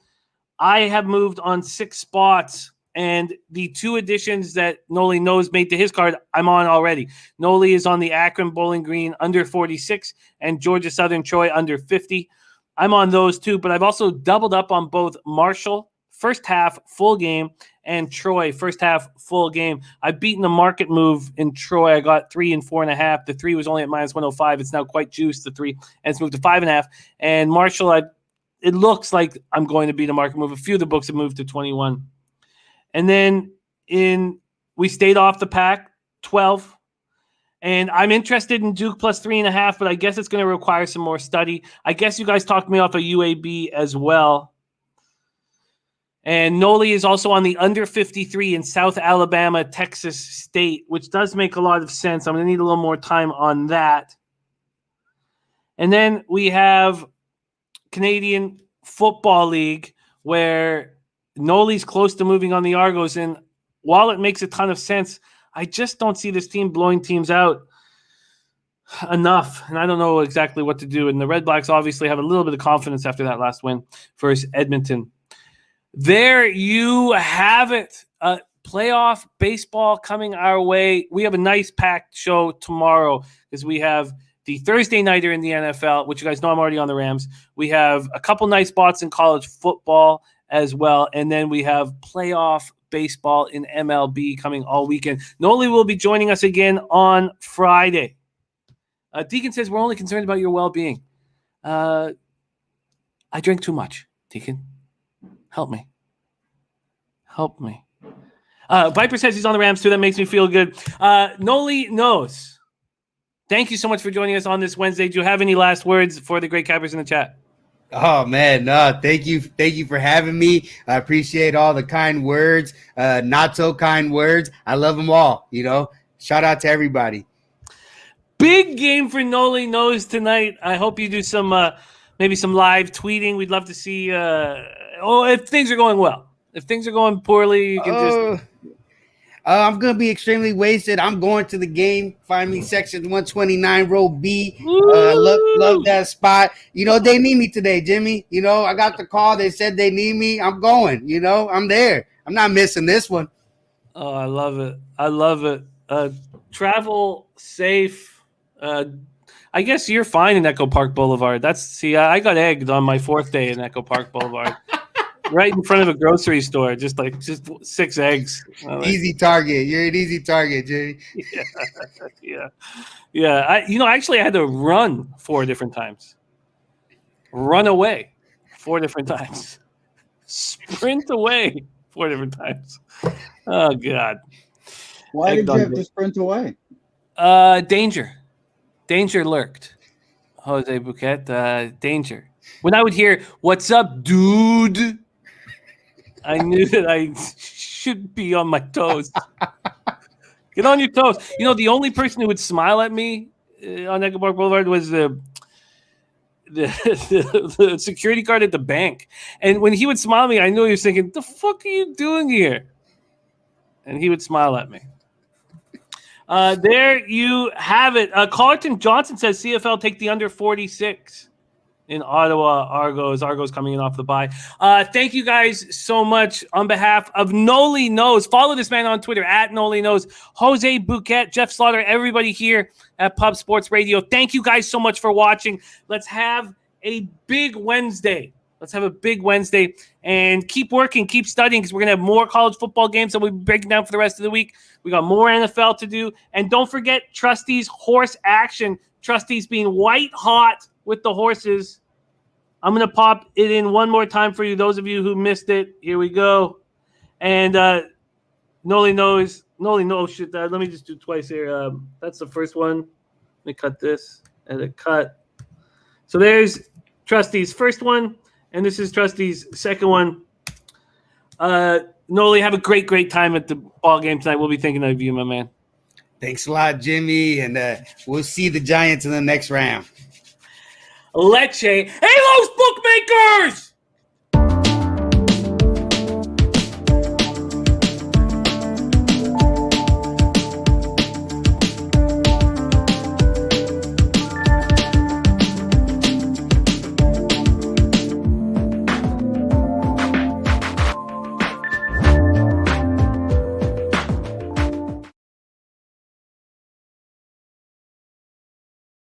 I have moved on 6 spots, and the 2 additions that Nolly Knows made to his card, I'm on already. Nolly is on the Akron Bowling Green under 46 and Georgia Southern Troy under 50. I'm on those 2, but I've also doubled up on both Marshall, first half, full game, and Troy, first half, full game. I've beaten the market move in Troy. I got 3 and 4.5. The 3 was only at minus 105. It's now quite juiced, the 3, and it's moved to 5.5. And Marshall, it looks like I'm going to beat a market move. A few of the books have moved to 21. And then we stayed off the pack, 12. And I'm interested in Duke plus 3.5, but I guess it's going to require some more study. I guess you guys talked me off of UAB as well. And Nolly is also on the under 53 in South Alabama, Texas State, which does make a lot of sense. I'm going to need a little more time on that. And then we have Canadian Football League, where Nolly's close to moving on the Argos. And while it makes a ton of sense, I just don't see this team blowing teams out enough. And I don't know exactly what to do. And the Red Blacks obviously have a little bit of confidence after that last win versus Edmonton. There you have it. Playoff baseball coming our way. We have a nice packed show tomorrow because we have the Thursday nighter in the NFL, which you guys know I'm already on the Rams. We have a couple nice spots in college football as well. And then we have playoff baseball in MLB coming all weekend. Nolly will be joining us again on Friday. Deacon says, we're only concerned about your well-being. I drink too much. Deacon, help me. Help me. Viper says he's on the Rams too. That makes me feel good. Nolly Knows. Thank you so much for joining us on this Wednesday. Do you have any last words for the great cappers in the chat? Oh man, no, thank you for having me. I appreciate all the kind words, not so kind words. I love them all. Shout out to everybody. Big game for Nolly Knows tonight. I hope you do some maybe some live tweeting. We'd love to see. If things are going well. If things are going poorly, you can just. I'm gonna be extremely wasted. I'm going to the game. Find me section 129, row B. Love that spot. They need me today, Jimmy. I got the call. They said they need me. I'm going. I'm there. I'm not missing this one. Oh, I love it. I love it. Travel safe. I guess you're fine in Echo Park Boulevard. I got egged on my 4th day in Echo Park Boulevard. Right in front of a grocery store, just 6 eggs. Easy target. You're an easy target, Jimmy. Yeah. Actually, I had to run 4 different times. Run away 4 different times. Sprint away 4 different times. Oh God. Why did you have to sprint away? Danger lurked. Jose Bouquet. Danger. When I would hear, "What's up, dude?" I knew that I should be on my toes. Get on your toes. The only person who would smile at me on Echo Park Boulevard was the security guard at the bank. And when he would smile at me, I knew he was thinking, "The fuck are you doing here?" And he would smile at me. There you have it. Carlton Johnson says CFL take the under 46. In Ottawa, Argos coming in off the bye. Thank you guys so much on behalf of Nolly Knows. Follow this man on Twitter at Nolly Knows. Jose Bouquet, Jeff Slaughter, everybody here at Pub Sports Radio. Thank you guys so much for watching. Let's have a big Wednesday. And keep working, keep studying, because we're going to have more college football games that we'll be breaking down for the rest of the week. We got more NFL to do. And don't forget Trustees horse action. Trustees being white hot with the horses. I'm going to pop it in one more time for you, those of you who missed it. Here we go. And Nolly Knows. Shit, let me just do twice here. That's the first one. Let me cut this. Edit cut. So there's Trustees' first one, and this is Trustees' second one. Nolly, have a great time at the ball game tonight. We'll be thinking of you, my man. Thanks a lot, Jimmy, and we'll see the Giants in the next round. Leche. Hey, Los Bookmakers!